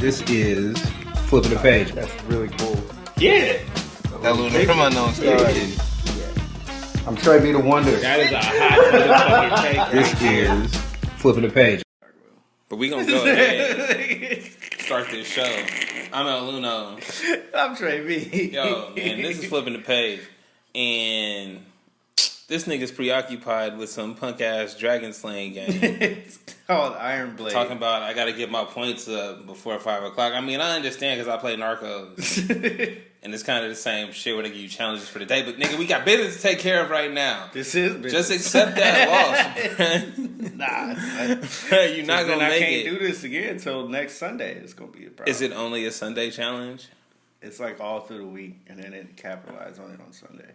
This is flipping the page. That's really cool. Yeah. That little from unknown star. I'm Trey B the Wonder. That is a hot motherfucking take. This is flipping the page. But we gonna go ahead start this show. I'm El Luno. I'm Trey B. Yo, man, this is flipping the page. And this nigga's preoccupied with some punk ass dragon slaying game. It's called Iron Blade. Talking about I gotta get my points up before 5 o'clock. I mean, I understand because I play Narcos. And it's kind of the same shit where they give you challenges for the day. But nigga, we got business to take care of right now. This is business. Just accept that loss, Nah. You're not gonna make it. I can't do this again until next Sunday. It's gonna be a problem. Is it only a Sunday challenge? It's like all through the week, and then it capitalize on it on Sunday.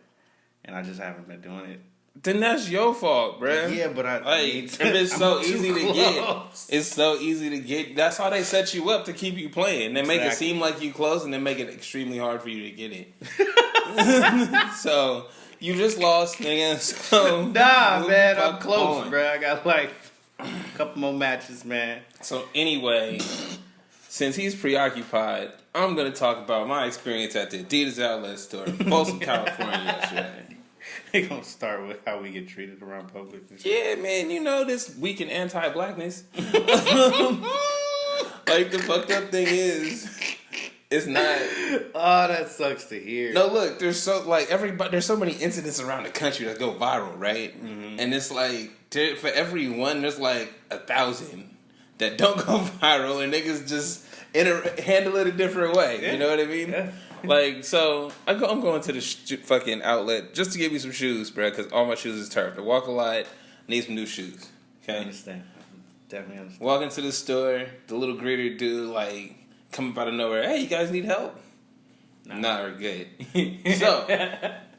And I just haven't been doing it. Then that's your fault, bruh. Yeah, but if it's so easy to get, it's so easy to get. That's how they set you up to keep you playing. They make it seem like you close, and then make it extremely hard for you to get it. So you just lost, nigga. So nah, man, I'm close, bruh. I got like a couple more matches, man. So anyway, since he's preoccupied, I'm gonna talk about my experience at the Adidas outlet store in Folsom, California yesterday. They gonna start with how we get treated around public. Yeah, man, you know this week in anti-blackness. Like the fucked up thing is, it's not. Oh, that sucks to hear. No, look, there's so many incidents around the country that go viral, right? Mm-hmm. And it's like for every one, there's like 1,000 that don't go viral, and niggas just handle it a different way. Yeah. You know what I mean? Yeah. Like, so I'm going to the fucking outlet just to get me some shoes, bro, because all my shoes is turf. I walk a lot, need some new shoes. Okay, I understand. Definitely understand. Walk into the store, the little greeter dude like come up out of nowhere. Hey, you guys need help? Nah, we're good. So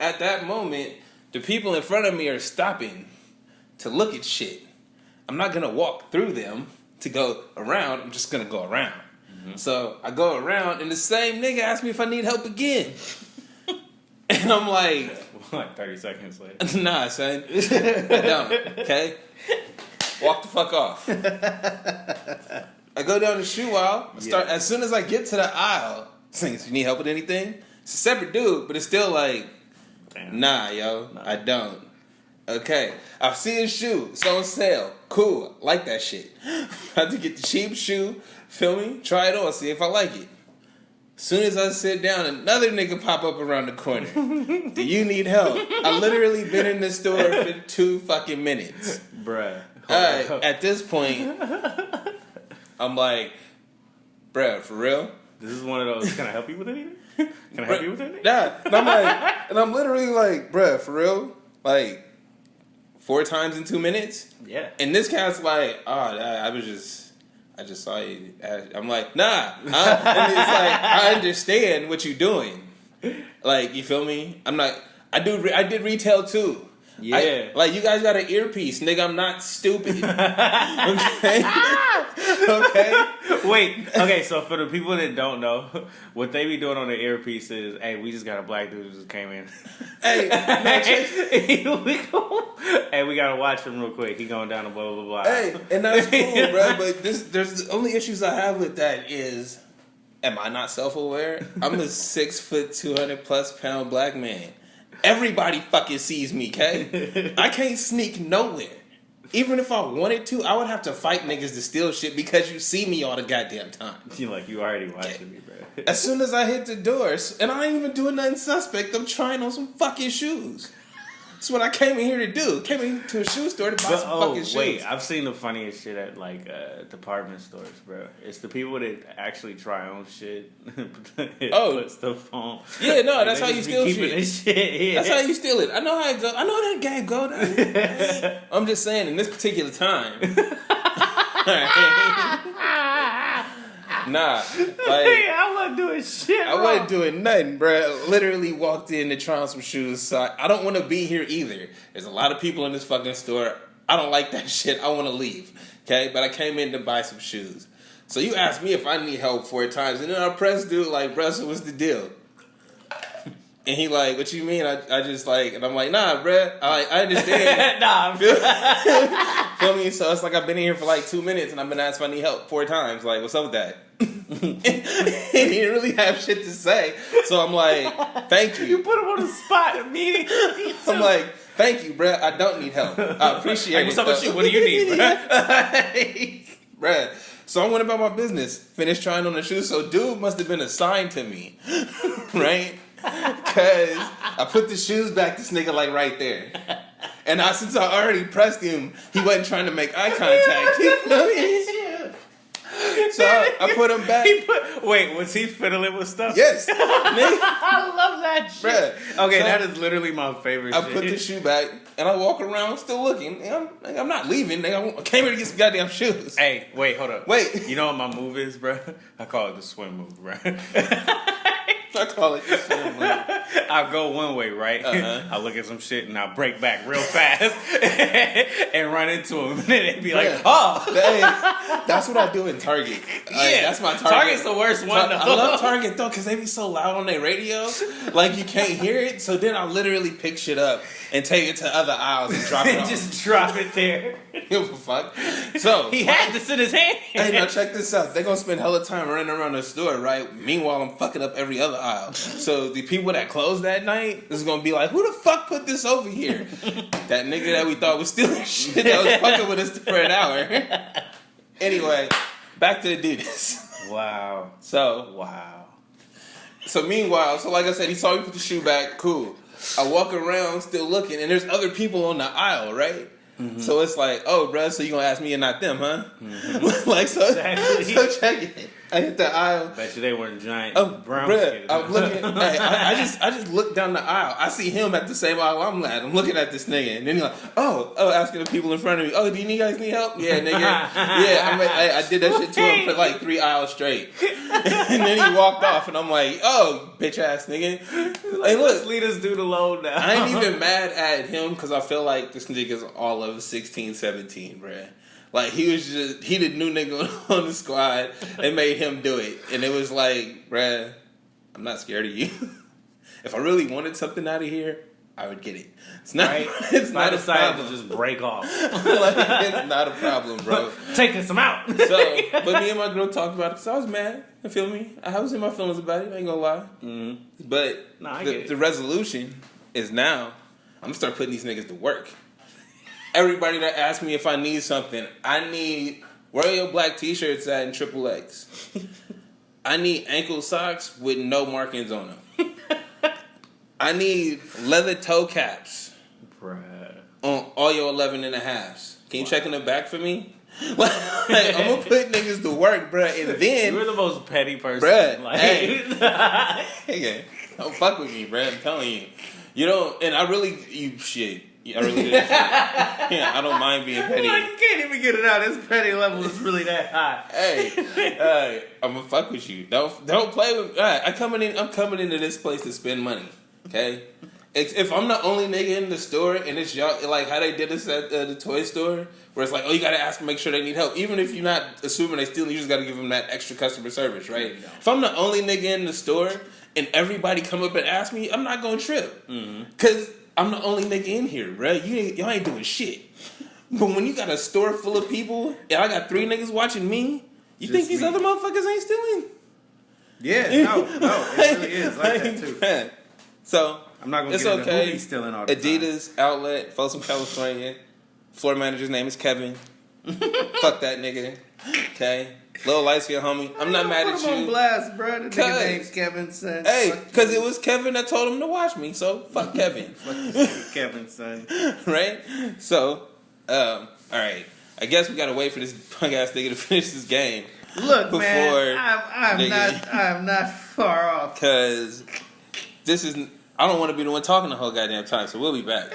at that moment, the people in front of me are stopping to look at shit. I'm not gonna walk through them to go around. I'm just gonna go around. Mm-hmm. So I go around, and the same nigga asks me if I need help again. And I'm like 30 seconds later. Nah, son. I don't. Okay? Walk the fuck off. I go down the shoe aisle. As soon as I get to the aisle, saying, you need help with anything? It's a separate dude, but it's still like, nah, yo, I don't. Okay, I've seen a shoe. It's on sale. Cool. Like that shit. I have to get the cheap shoe. Feel me? Try it on. See if I like it. As soon as I sit down, another nigga pop up around the corner. Do you need help? I literally been in the store for 2 fucking minutes. Bruh. Alright, at this point, I'm like, bruh, for real? This is one of those, can I help you with anything? Can I help you with anything? Nah. And I'm like, and I'm literally like, bruh, for real? Like, 4 times in 2 minutes? Yeah. And this cat's like, I just saw you. I'm like, nah. And it's like, I understand what you're doing. Like, you feel me? I'm not. I did retail too. Yeah. Like, you guys got an earpiece, nigga. I'm not stupid. Okay. Okay. Wait. Okay. So for the people that don't know, what they be doing on the earpiece is, hey, we just got a black dude who just came in. Hey, we gotta watch him real quick. He going down to blah blah blah. Hey, and that's cool, bro. But there's the only issues I have with that is, am I not self-aware? I'm a 6 foot, 200+ pound black man. Everybody fucking sees me, okay? I can't sneak nowhere. Even if I wanted to, I would have to fight niggas to steal shit because you see me all the goddamn time. You already watching me, bro. As soon as I hit the doors, and I ain't even doing nothing suspect, I'm trying on some fucking shoes. That's what I came in here to do. Came into a shoe store to buy some fucking shoes. Wait, I've seen the funniest shit at department stores, bro. It's the people that actually try on shit. Puts the phone. Yeah, no, that's how you steal shit. Yeah. That's how you steal it. I know how it go. I know how that game go. I'm just saying, in this particular time. Nah, I wasn't doing shit. I wasn't doing nothing, bro. Literally walked in to try on some shoes. So I don't want to be here either. There's a lot of people in this fucking store. I don't like that shit. I want to leave. Okay, but I came in to buy some shoes. So you asked me if I need help 4 times, and then I pressed dude like, bro, so what's the deal? And he like, what you mean? I just like, and I'm like, nah, bruh. I understand. Nah, feel me? So it's like I've been in here for like 2 minutes, and I've been asked if I need help 4 times. Like, what's up with that? and he didn't really have shit to say. So I'm like, thank you. You put him on the spot immediately. I'm like, thank you, bruh. I don't need help. I appreciate it. What's up with you? What do you need, bruh? Bruh. So I went about my business, finished trying on the shoes. So dude must have been assigned to me, right? Because I put the shoes back, this nigga like right there. And since I already pressed him, he wasn't trying to make eye contact. You feel me? So I put him back. Wait, was he fiddling with stuff? Yes. I love that shit. Bruh. Okay, So that is literally my favorite shit. I put the shoe back, and I walk around still looking. I'm not leaving. Nigga. I came here to get some goddamn shoes. Hey, wait, hold up. Wait. You know what my move is, bro? I call it the swim move, bro. I call it the swim move. I'll go one way, right? I'll look at some shit and I'll break back real fast and run into him. And then they'd be like, oh. Hey, that's what I do in Target. That's my Target. Target's the worst one, though. I love Target, though, because they be so loud on their radio. Like, you can't hear it. So then I'll literally pick shit up and take it to other aisles and drop it off. Just drop it there. Give a fuck. So he had this in his hand. Hey, now check this out. They're going to spend hella time running around the store, right? Meanwhile, I'm fucking up every other aisle. So the people that closed that night is going to be like, who the fuck put this over here? That nigga that we thought was stealing shit that was fucking with us for an hour. Anyway, back to Adidas. Wow. So meanwhile, like I said, he saw me put the shoe back. Cool. I walk around still looking, and there's other people on the aisle, right? Mm-hmm. So it's like, oh, bro, so you gonna ask me and not them, huh? Mm-hmm. Like, so check it. I hit the aisle. Bet you they weren't giant brown bruh, I'm looking. Hey, I just look down the aisle. I see him at the same aisle I'm at. I'm looking at this nigga, and then he's like, asking the people in front of me, do you guys need help? Yeah, nigga. Yeah, I did that shit to him for like 3 hours straight. And then he walked off, and I'm like, bitch ass nigga. Hey, look, let's lead us do the load now. I ain't even mad at him because I feel like this nigga's all of 16, 17, bruh. Like, he the new nigga on the squad. They made him do it. And it was like, bruh, I'm not scared of you. If I really wanted something out of here, I would get it. It's not, right? It's not a problem. To just break off. It's not a problem, bro. Taking some out. But me and my girl talked about it because I was mad. You feel me? I was in my feelings about it. I ain't gonna lie. Mm-hmm. But the resolution is now, I'm gonna start putting these niggas to work. Everybody that asks me if I need something, I need, where are your black t-shirts at in XXX? I need ankle socks with no markings on them. I need leather toe caps. Bruh. On all your 11 and a halves. Can you check in the back for me? Like, I'm gonna put niggas to work, bruh, and then... You're the most petty person. Bruh, like, hey, don't fuck with me, bruh, I'm telling you. You don't, and I really did. I don't mind being petty. Like, you can't even get it out. This petty level is really that high. Hey, I'm gonna fuck with you. Don't play with. I'm coming into this place to spend money. Okay. If I'm the only nigga in the store and it's y'all, like how they did this at the toy store, where it's like, you gotta ask them, make sure they need help, even if you're not assuming they steal, you just gotta give them that extra customer service, right? No. If I'm the only nigga in the store and everybody come up and ask me, I'm not gonna trip, because I'm the only nigga in here, bro. Y'all ain't doing shit. But when you got a store full of people and I got 3 niggas watching me, you just think these other motherfuckers ain't stealing? Yeah, no, it really is like that too. Man. So I'm not gonna it's get okay. into who stealing all the Adidas time. outlet, Folsom, California. Floor manager's name is Kevin. Fuck that nigga. Okay. Little light skinned homie. I'm not mad at you. Put him on blast, bro. The nigga name's Kevin, son. Hey, because it was Kevin that told him to watch me, so fuck Kevin. Fuck Kevin, son. Right? So, alright. I guess we gotta wait for this punk ass nigga to finish this game. Look, man, I'm not far off. Because I don't want to be the one talking the whole goddamn time, so we'll be back.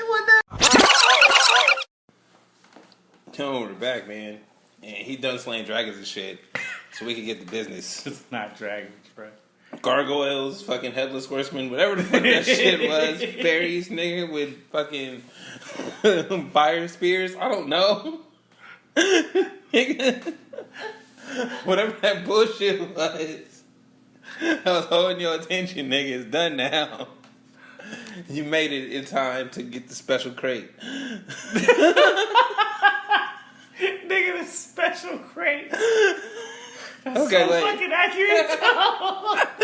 Come over back, man. And he done slaying dragons and shit, so we can get the business. It's not dragons, bro. Gargoyles, fucking headless horsemen, whatever the fuck that shit was. Fairies, nigga, with fucking fire spears. I don't know. Whatever that bullshit was. I was holding your attention, nigga. It's done now. You made it in time to get the special crate. Nigga, the special crate. Okay, so wait. fucking accurate.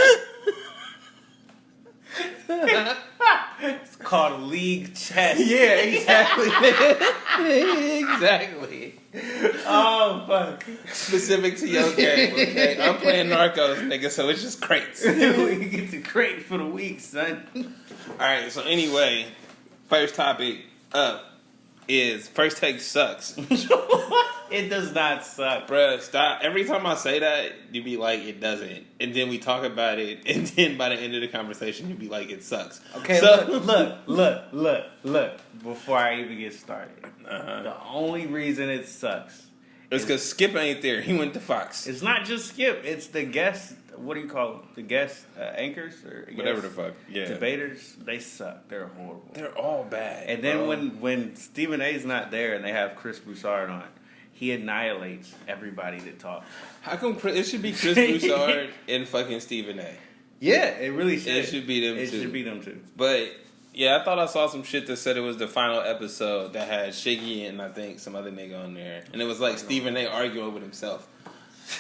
It's called league chess. Yeah, exactly. Exactly. Oh fuck. Specific to your game, okay? I'm playing Narcos, nigga, so it's just crates. We get to crate for the week, son. Alright, so anyway, first topic up is first take sucks. It does not suck. Bruh, stop. Every time I say that, you be like, it doesn't. And then we talk about it, and then by the end of the conversation, you be like, it sucks. Okay, so, look. Before I even get started, the only reason it sucks it's because Skip ain't there. He went to Fox. it's not just Skip. It's the guest. What do you call them? The guest anchors or Whatever guest the fuck. Yeah. debaters? They suck. They're horrible. They're all bad. And then bro. when Stephen A's not there and they have Chris Broussard on, he annihilates everybody that talks. How come it should be Chris Broussard and fucking Stephen A? Yeah, it really should. It should be them It too. should be them too. But yeah, I thought I saw some shit that said it was the final episode that had Shiggy and I think some other nigga on there, and it was like Stephen A arguing with himself.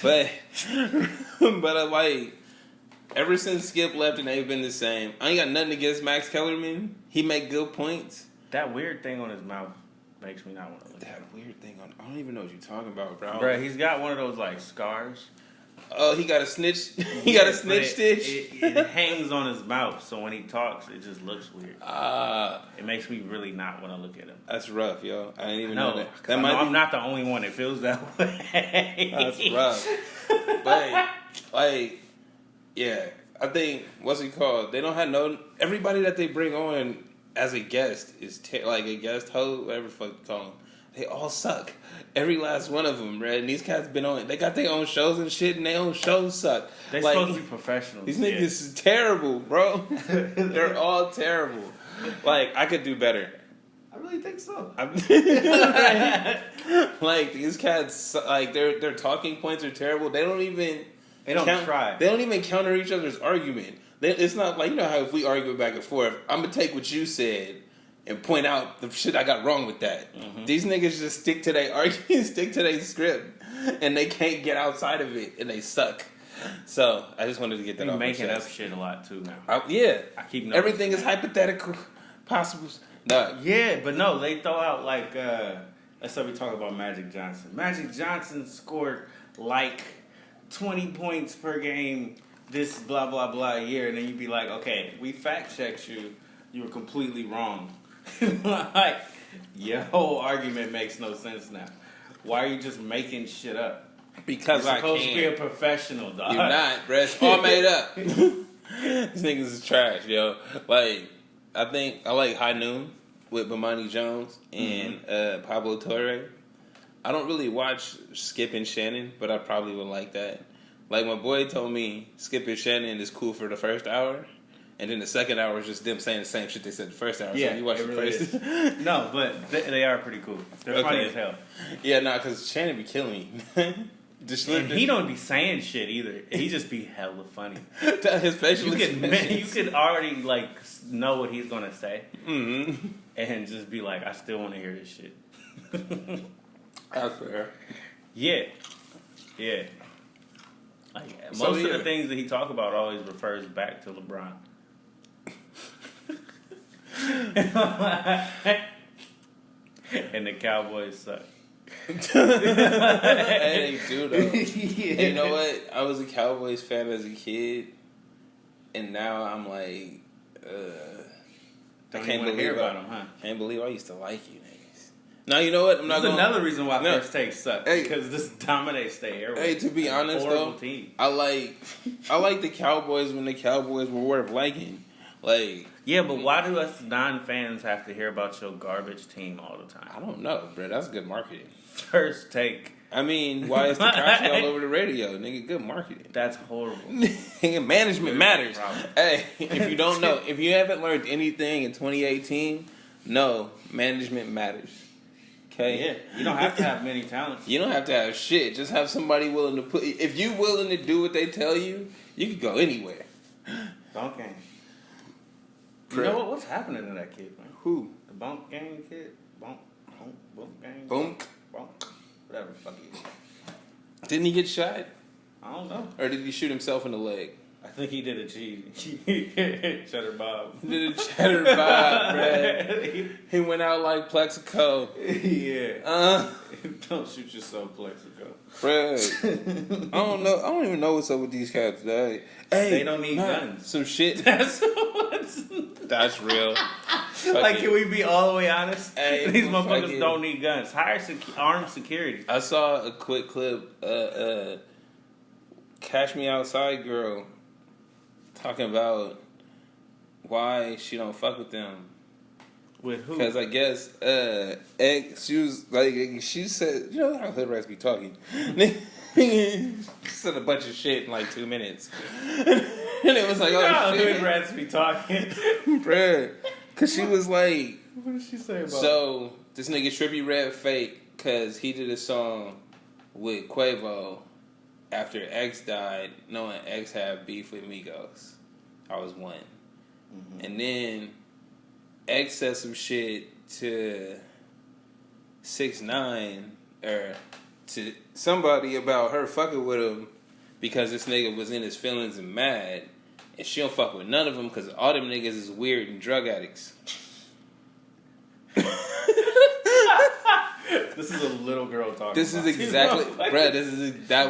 But like ever since Skip left and they've been the same. I ain't got nothing against Max Kellerman. He make good points. That weird thing on his mouth makes me not want to look at That him. weird thing on. I don't even know what you're talking about, bro. Bro, he's got one of those like scars. Oh, he got a snitch. He got a But snitch stitch. It hangs on his mouth, so when he talks, it just looks weird. It makes me really not want to look at him. That's rough, yo. I didn't even know No, that. That might I'm be, not the only one that feels that way. That's rough. But like, yeah, I think what's it called? They don't have no. Everybody that they bring on as a guest is like a guest host, whatever the fuck you call them. They all suck. Every last one of them, right? And these cats been on. They got their own shows and shit, and their own shows suck. They're like, supposed to be professionals. These niggas is terrible, bro. They're all terrible. Like I could do better. I really think so. Like these cats, like their talking points are terrible. They don't even. They don't try. They don't even counter each other's argument. It's not like, you know how if we argue back and forth, I'm gonna take what you said and point out the shit I got wrong with that. Mm-hmm. These niggas just stick to their argument, stick to their script, and they can't get outside of it, and they suck. So I just wanted to get that off my chest. Making up shit a lot too now. Yeah, I keep noticing everything is hypothetical, possible. No. Yeah, but no, they throw out like let's say we talk about Magic Johnson. Magic Johnson scored like 20 points per game this blah blah blah year, and then you'd be like, okay, we fact checked you. You were completely wrong. Like, your whole argument makes no sense now. Why are you just making shit up? Because You're I supposed can. to be a professional, dog. You're not, bro. It's all made up. These niggas is trash, yo. Like, I think I like High Noon with Bomani Jones and Pablo Torre. I don't really watch Skip and Shannon, but I probably would like that. Like, my boy told me Skip and Shannon is cool for the first hour. And then the second hour is just them saying the same shit they said the first hour. Yeah, so you watch it the really first. is. No, but they are pretty cool. They're funny as hell. Yeah, nah, because Shannon be killing me. And he don't be saying shit either. He just be hella funny. His facial You expressions. could already like know what he's gonna say, Mm-hmm. and just be like, I still want to hear this shit. That's fair. Yeah. Like most of the things that he talk about always refers back to LeBron. And the Cowboys suck. And they do though. Yeah. And you know what? I was a Cowboys fan as a kid, and now I'm like, Don't even hear about him, huh? Can't believe I used to like you niggas. Now you know what? I'm not That's gonna. another reason why No. First Take sucks. Hey. Because this dominates the airways. Hey, to be honest horrible though, team. I like the Cowboys when the Cowboys were worth liking. Like, Yeah, but why do us non-fans have to hear about your garbage team all the time? I don't know, bro. That's good marketing. First Take. I mean, why is Tekashi all over the radio, nigga? Good marketing. That's horrible. Management matters. Problem. Hey, if you don't know, if you haven't learned anything in 2018, no, management matters. Okay? Yeah, you don't have to have many talents. You don't have to have shit. Just have somebody willing to put. If you willing to do what they tell you, you can go anywhere. Bunk gang. You know what? What's happening to that kid, man? Who? The bunk gang kid? Bunk gang? Boom. Bunk. Whatever the fuck he is. Didn't he get shot? I don't know. Or did he shoot himself in the leg? I think he did a G. Cheddar Bob. Did a Cheddar Bob, bruh. He went out like Plexico. Yeah. Don't shoot yourself, Plexico. Bruh. I don't know. I don't even know what's up with these cats today. Hey, they don't need guns. Some shit. That's real. Like, can we be all the way honest? Hey, these motherfuckers don't need guns. Hire armed security. I saw a quick clip. Cash Me Outside girl talking about why she don't fuck with them. With who? Because I guess she was like, she said, you know how hood rats be talking. She said a bunch of shit in like 2 minutes. And it was like, oh shit. Hood rats be talking. Bruh. Because she was like, what did she say about so this nigga Trippie Redd fake because he did a song with Quavo after X died, knowing X had beef with Migos. I was one. Mm-hmm. And then X said some shit to 6ix9ine or to somebody about her fucking with him because this nigga was in his feelings and mad. And she don't fuck with none of them because all them niggas is weird and drug addicts. This is a little girl talking. This is exactly, bruh. I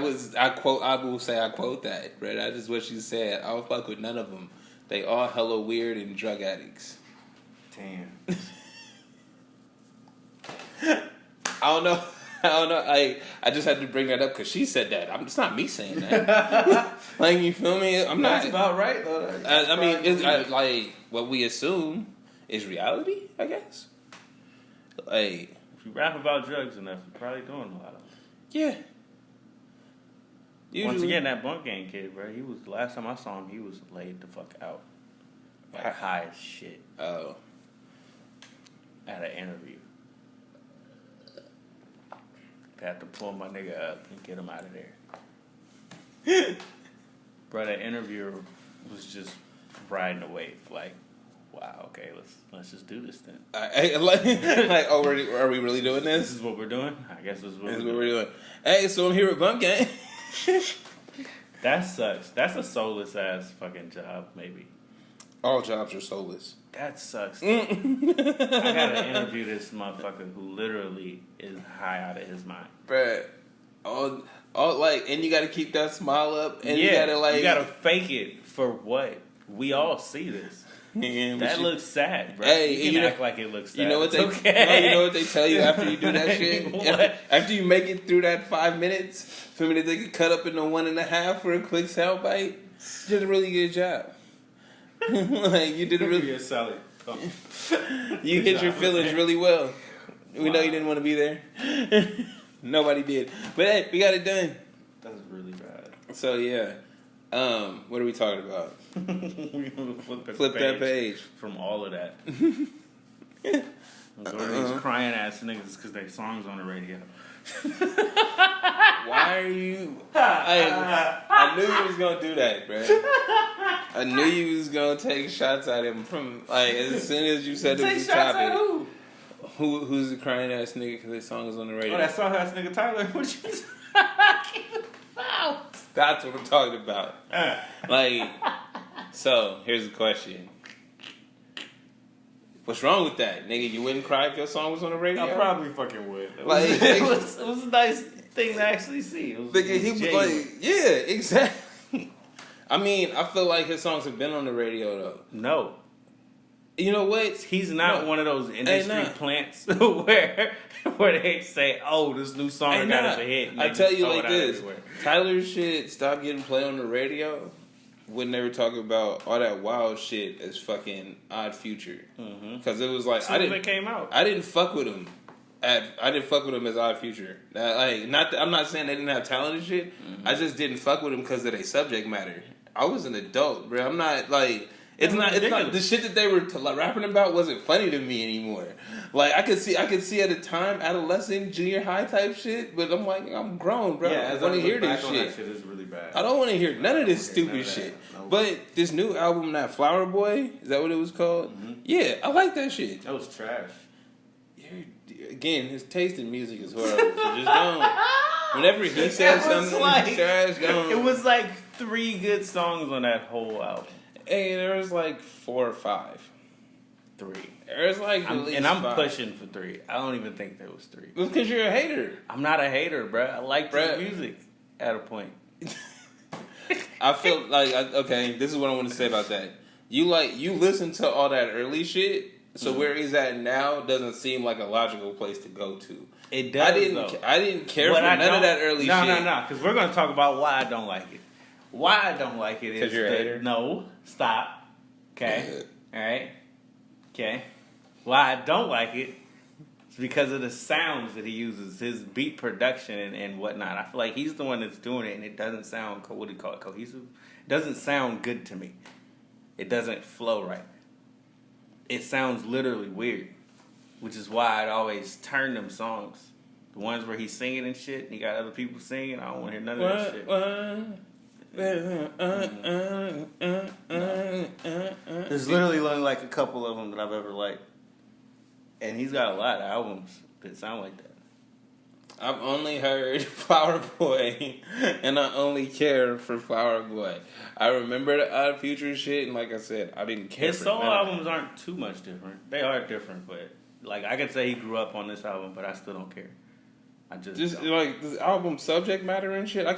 will say I quote that, bruh. That is what she said. I don't fuck with none of them. They all hella weird and drug addicts. Damn. I don't know. I just had to bring that up because she said that. It's not me saying that. Like, you feel me? I'm not. That's about right though. I mean, it's like what we assume is reality, I guess. Like, if you rap about drugs enough, you're probably doing a lot of them. Yeah. Usually. Once again, that Bunk Gang kid, bro. He was the last time I saw him. He was laid the fuck out, like high as shit. Oh. At an interview. Had to pull my nigga up and get him out of there. Bro, that interviewer was just riding the wave. Like, wow, okay, let's just do this then. Oh, are we really doing this? This is what we're doing? I guess this is what we're doing. Hey, so I'm here with Bunk Gang. That sucks. That's a soulless ass fucking job, maybe. All jobs are soulless. That sucks. I gotta interview this motherfucker who literally is high out of his mind. Bruh. All like, and you gotta keep that smile up, and you gotta fake it for what? We all see this. Yeah, that looks sad, bro. Hey, you can act like it looks sad. You know what they? Okay. You know what they tell you after you do that shit? After you make it through that 5 minutes, for me they could cut up into 1.5 for a quick soundbite. You did a really good job. Like, you did a really solid. You hit your feelings really well. We know you didn't want to be there. Nobody did. But hey, we got it done. That's really bad. So yeah. What are we talking about? Flip that page. From all of that. Go to these crying ass niggas because their songs on the radio. Why are you? I knew you was gonna do that, bro. I knew you was gonna take shots at him from like as soon as you said it was a topic. Who's the crying ass nigga because their song is on the radio? Oh, that song ass nigga Tyler. What you talking about? That's what I'm talking about. Like, so here's the question. What's wrong with that, nigga? You wouldn't cry if your song was on the radio? I probably fucking would. It was a nice thing to actually see. He was like, yeah, exactly. I mean, I feel like his songs have been on the radio though. No. You know what? He's not one of those industry plants where they say, "Oh, this new song got us a hit." I tell you like this: Tyler shit stopped getting played on the radio when they were talking about all that wild shit as fucking Odd Future, because it was like it came out. I didn't fuck with him. I didn't fuck with him as Odd Future. I'm not saying they didn't have talent and shit. I just didn't fuck with him because of their subject matter. I was an adult, bro. I'm not like. It's not the shit that they were rapping about wasn't funny to me anymore. Like I could see at the time adolescent, junior high type shit, but I'm like I'm grown, bro. Yeah, I want to hear this shit. That shit is really bad. I don't want to hear none of this stupid shit. No. But this new album, that Flower Boy, is that what it was called? Mm-hmm. Yeah, I like that shit. That was trash. Again, his taste in music is horrible. So just don't. Whenever he says something like, trash, it was like 3 good songs on that whole album. Hey, there was like 4 or 5. 3. There's like at least and I'm 5. pushing for 3. I don't even think there was 3. It's because you're a hater. I'm not a hater, bro. I like this music at a point. I feel like okay. This is what I want to say about that. You listen to all that early shit. So where he's at now doesn't seem like a logical place to go to. It does. I didn't care for none of that early shit. No. Because we're gonna talk about why I don't like it. Why I don't like it is because you're a hater. No, stop. Okay. All right. Okay. Why I don't like it is because of the sounds that he uses, his beat production and whatnot. I feel like he's the one that's doing it, and it doesn't sound what do you call it, cohesive? It doesn't sound good to me. It doesn't flow right. It sounds literally weird, which is why I'd always turn them songs. The ones where he's singing and shit, and he got other people singing, I don't want to hear none of that shit. There's literally only like a couple of them that I've ever liked. And he's got a lot of albums that sound like that. I've only heard Flower Boy, and I only care for Flower Boy. I remember the Odd Future shit, and like I said, I didn't care. His solo albums aren't too much different. They are different, but like I could say he grew up on this album, but I still don't care. I just don't. Like this album subject matter and shit. I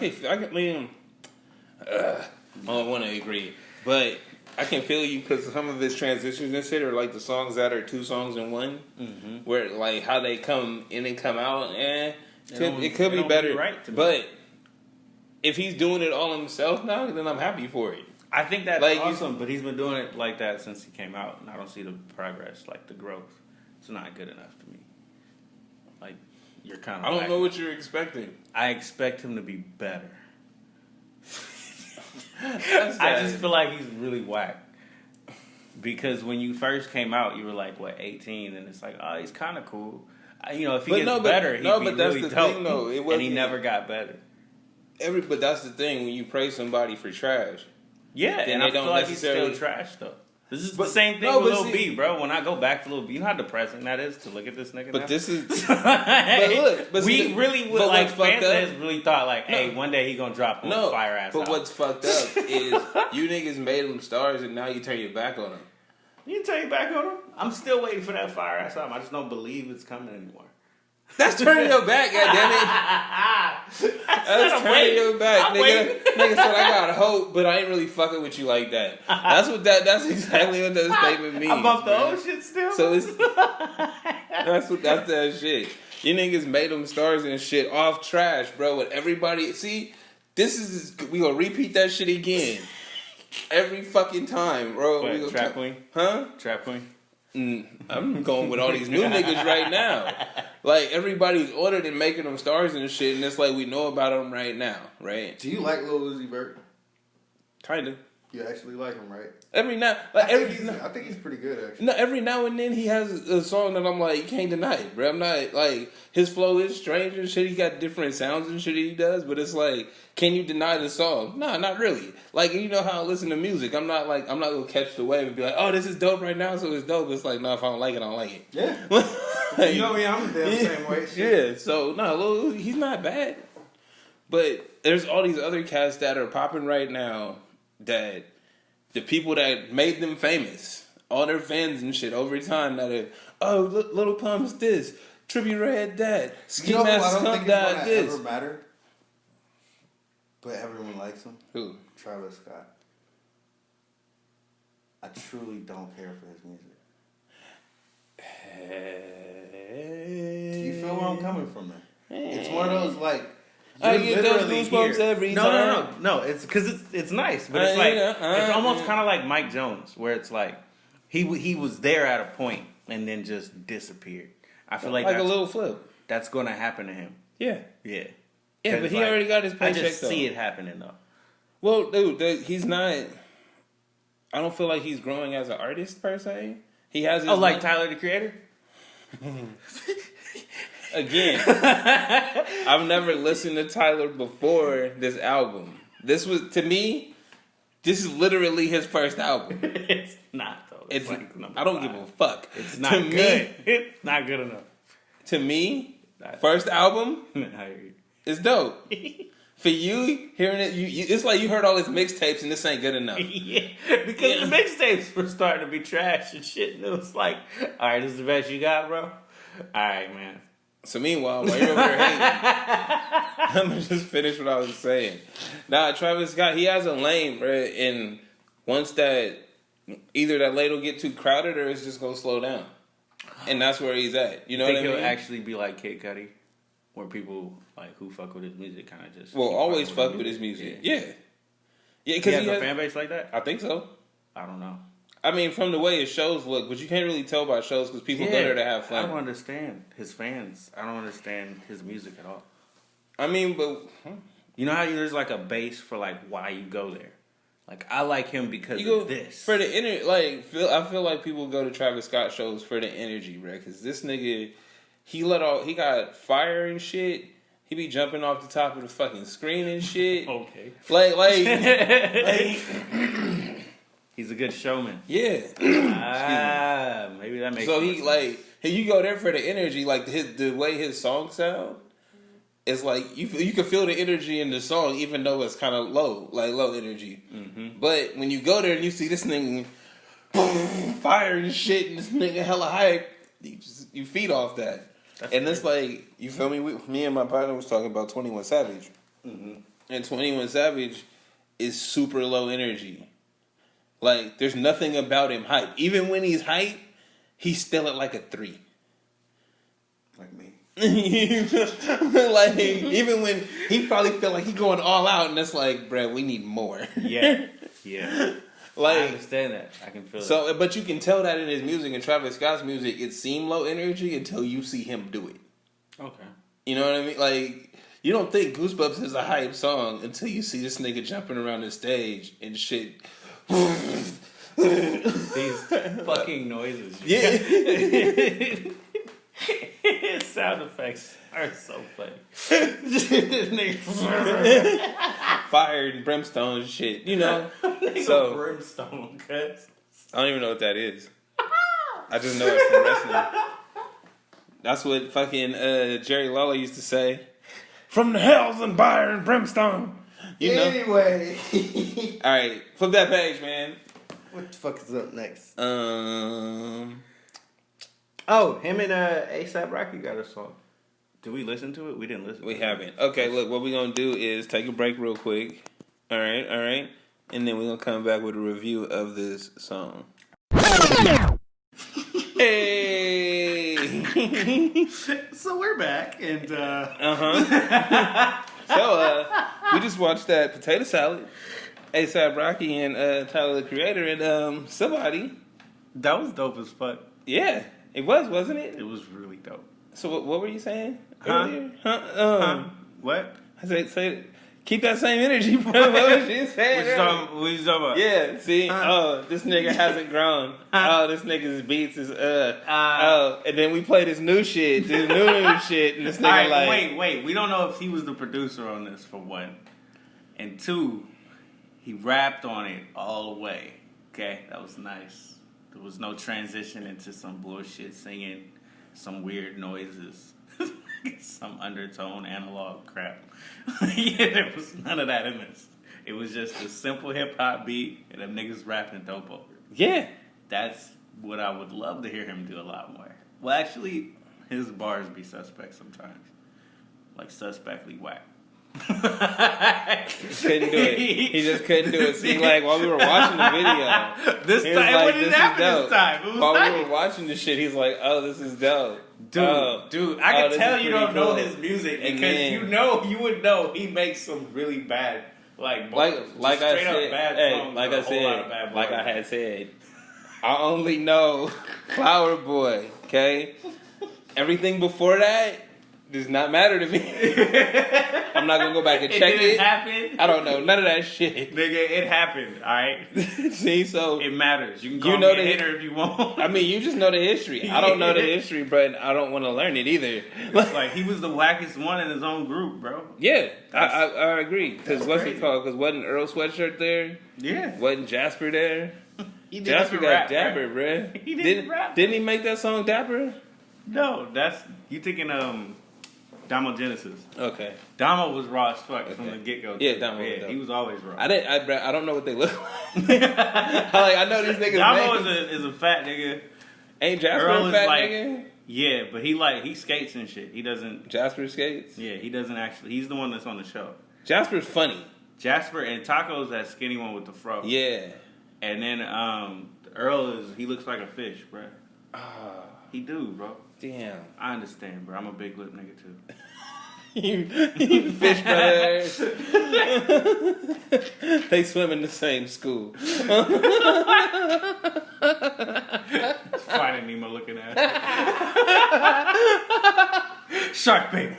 don't want to agree, but I can feel you because some of his transitions and shit are like the songs that are 2 songs in one, where like how they come in and come out, it could be better. But if he's doing it all himself now, then I'm happy for it. I think that's awesome, but he's been doing it like that since he came out, and I don't see the progress, like the growth. It's not good enough to me. Like you're kind of. I don't know what you're expecting. I expect him to be better. I just feel like he's really whack. Because when you first came out, you were like, 18? And it's like, oh, he's kind of cool. If he gets better, he'd be really dope. And he never got better. But that's the thing, when you praise somebody for trash. Yeah, and I feel like he's still trash, though. This is the same thing with Lil B, bro. When I go back to Lil B, you know how depressing that is to look at this nigga now? But this is... we really would, like, fans that really thought, like, hey, one day he gonna drop one fire-ass But album. what's fucked up is you niggas made them stars and now you turn your back on them. You turn your back on them? I'm still waiting for that fire-ass album. I just don't believe it's coming anymore. That's turning your back, goddammit. That's turning your back, nigga. Nigga said I got hope, but I ain't really fucking with you like that. That's exactly what that statement means. I'm off the old shit still. So it's that's that shit. You niggas made them stars and shit off trash, bro. With everybody, see, we gonna repeat that shit again every fucking time, bro. What, Trap Queen? Huh? Trap Queen? I'm going with all these new niggas right now. Like, everybody's ordered and making them stars and shit, and it's like we know about them right now, right? Do you like Lil Uzi Vert? Kinda. You actually like him, right? I think he's pretty good, actually. No, every now and then he has a song that I'm like, you can't deny it, bro. I'm not, like, his flow is strange and shit. He got different sounds and shit he does, but it's like, can you deny the song? No, not really. Like, you know how I listen to music. I'm not gonna catch the wave and be like, oh, this is dope right now, so it's dope. It's like, no, if I don't like it, I don't like it. Yeah. Like, you know me, I'm the damn same way. Shit. Yeah, so, no, he's not bad. But there's all these other cats that are popping right now that the people that made them famous, all their fans and shit over time that are, oh, Little Pump's this, Trippie Redd that, Ski Mask Skunk that this. Ever matter, but everyone likes him. Who? Travis Scott. I truly don't care for his music. You feel where I'm coming from, man? It's one of those like. I get those goosebumps every time. No. It's because it's nice, but it's like it's almost kind of like Mike Jones, where it's like he was there at a point and then just disappeared. I feel like a little flip. That's going to happen to him. Yeah. Yeah, but he already got his paycheck. I just see it happening though. Well, dude, he's not. I don't feel like he's growing as an artist per se. He has. His like Tyler the Creator. Again, I've never listened to Tyler before this album. This was, to me, this is literally his first album. It's not, though. It's like I don't give a fuck. It's not good. It's not good enough. To me, first album, It's dope. For you, hearing it, it's like you heard all his mixtapes and this ain't good enough. Yeah, because the mixtapes were starting to be trash and shit. And it was like, all right, this is the best you got, bro? All right, man. So meanwhile, while you're over here hating, I'm going to just finish what I was saying. Nah, Travis Scott, he has a lane, bro. And once that, either that lane will get too crowded or it's just going to slow down. And that's where he's at. You know what I mean? He'll actually be like Kid Cudi, where people like who fuck with his music kind of just always fuck with his music. Yeah, because he has a fan base like that. I think so. I don't know. I mean, from the way his shows look, but you can't really tell by shows because people go there to have fun. I don't understand his fans. I don't understand his music at all. I mean, but you know how there's like a base for like why you go there. Like I like him because of this. For the I feel like people go to Travis Scott shows for the energy, bro. Because this nigga, he got fire and shit. He be jumping off the top of the fucking screen and shit. Okay. Like he's a good showman. Yeah. Maybe that makes sense. So you go there for the energy, like the way his songs sound. It's like you can feel the energy in the song, even though it's kind of low energy. Mm-hmm. But when you go there and you see this nigga fire and shit, and this nigga hella hype, you feed off that. And it's like, you feel me? Me and my partner was talking about 21 Savage, and 21 Savage is super low energy. Like there's nothing about him hype. Even when he's hype, he's still at like a 3. Like me. Like even when he probably feel like he going all out, and it's like, bruh, we need more. Yeah. Like, I understand that. I can feel it. So, but you can tell that in his music and Travis Scott's music, it seemed low energy until you see him do it. Okay. You know what I mean? Like, you don't think Goosebumps is a hype song until you see this nigga jumping around the stage and shit. These fucking noises. Yeah. Sound effects are so funny. Fire and brimstone and shit, you know. So brimstone, cuz. I don't even know what that is. I just know it's from wrestling. That's what fucking Jerry Lawler used to say. From the hells and fire and brimstone. You know. Anyway. All right, flip that page, man. What the fuck is up next? Oh, him and A$AP Rocky got a song. Did we listen to it? We didn't listen. We haven't. Okay, look, what we're gonna do is take a break real quick. All right, and then we're gonna come back with a review of this song. Hey. So we're back, and So we just watched that Potato Salad, A$AP Rocky and Tyler the Creator, and somebody. That was dope as fuck. Yeah. It was, wasn't it? It was really dope. So what were you saying earlier? What? I said, keep that same energy, bro. What was you saying? What you talking about? Yeah, see? This nigga hasn't grown. This nigga's beats is, and then we play this new shit, and this nigga Wait. We don't know if he was the producer on this, for one. And two, he rapped on it all the way. Okay? That was nice. There was no transition into some bullshit singing, some weird noises, some undertone analog crap. Yeah, there was none of that in this. It was just a simple hip hop beat and them niggas rapping dope over it. Yeah. That's what I would love to hear him do a lot more. Well, actually, his bars be suspect sometimes. Like suspectly whack. Couldn't do it. He just couldn't do it. See, like while we were watching the video, While we were watching the shit, he's like, "Oh, this is dope, dude. I can tell you don't know his music because you would know he makes some really bad, like I had said, I only know Flower Boy. Okay, everything before that does not matter to me. I'm not gonna go back and check it. It happen. I don't know none of that shit, nigga. It happened. All right. See, so it matters. You can call me a hater if you want. I mean, you just know the history. I don't know the history, but I don't want to learn it either. Like he was the wackest one in his own group, bro. Yeah, I agree. Because what's it called? Because wasn't Earl Sweatshirt there? Yeah. Wasn't Jasper there? Jasper got Dapper, bro. He didn't rap. Didn't he make that song Dapper? No, that's you thinking Damo Genesis. Okay. Damo was raw as fuck from the get go. Yeah, Damo. Yeah, he was always raw. I don't know what they look like. I know these niggas. Damo is a fat nigga. Ain't Jasper Earl a fat like, nigga? Yeah, but he skates and shit. He doesn't. Jasper skates? Yeah, he doesn't actually. He's the one that's on the show. Jasper's funny. Jasper and Taco's that skinny one with the fro. Yeah. And then Earl he looks like a fish, bro. He do, bro. Damn. I understand, bro. I'm a big lip nigga too. you fish brothers. They swim in the same school. Finding Nemo looking at Shark bait.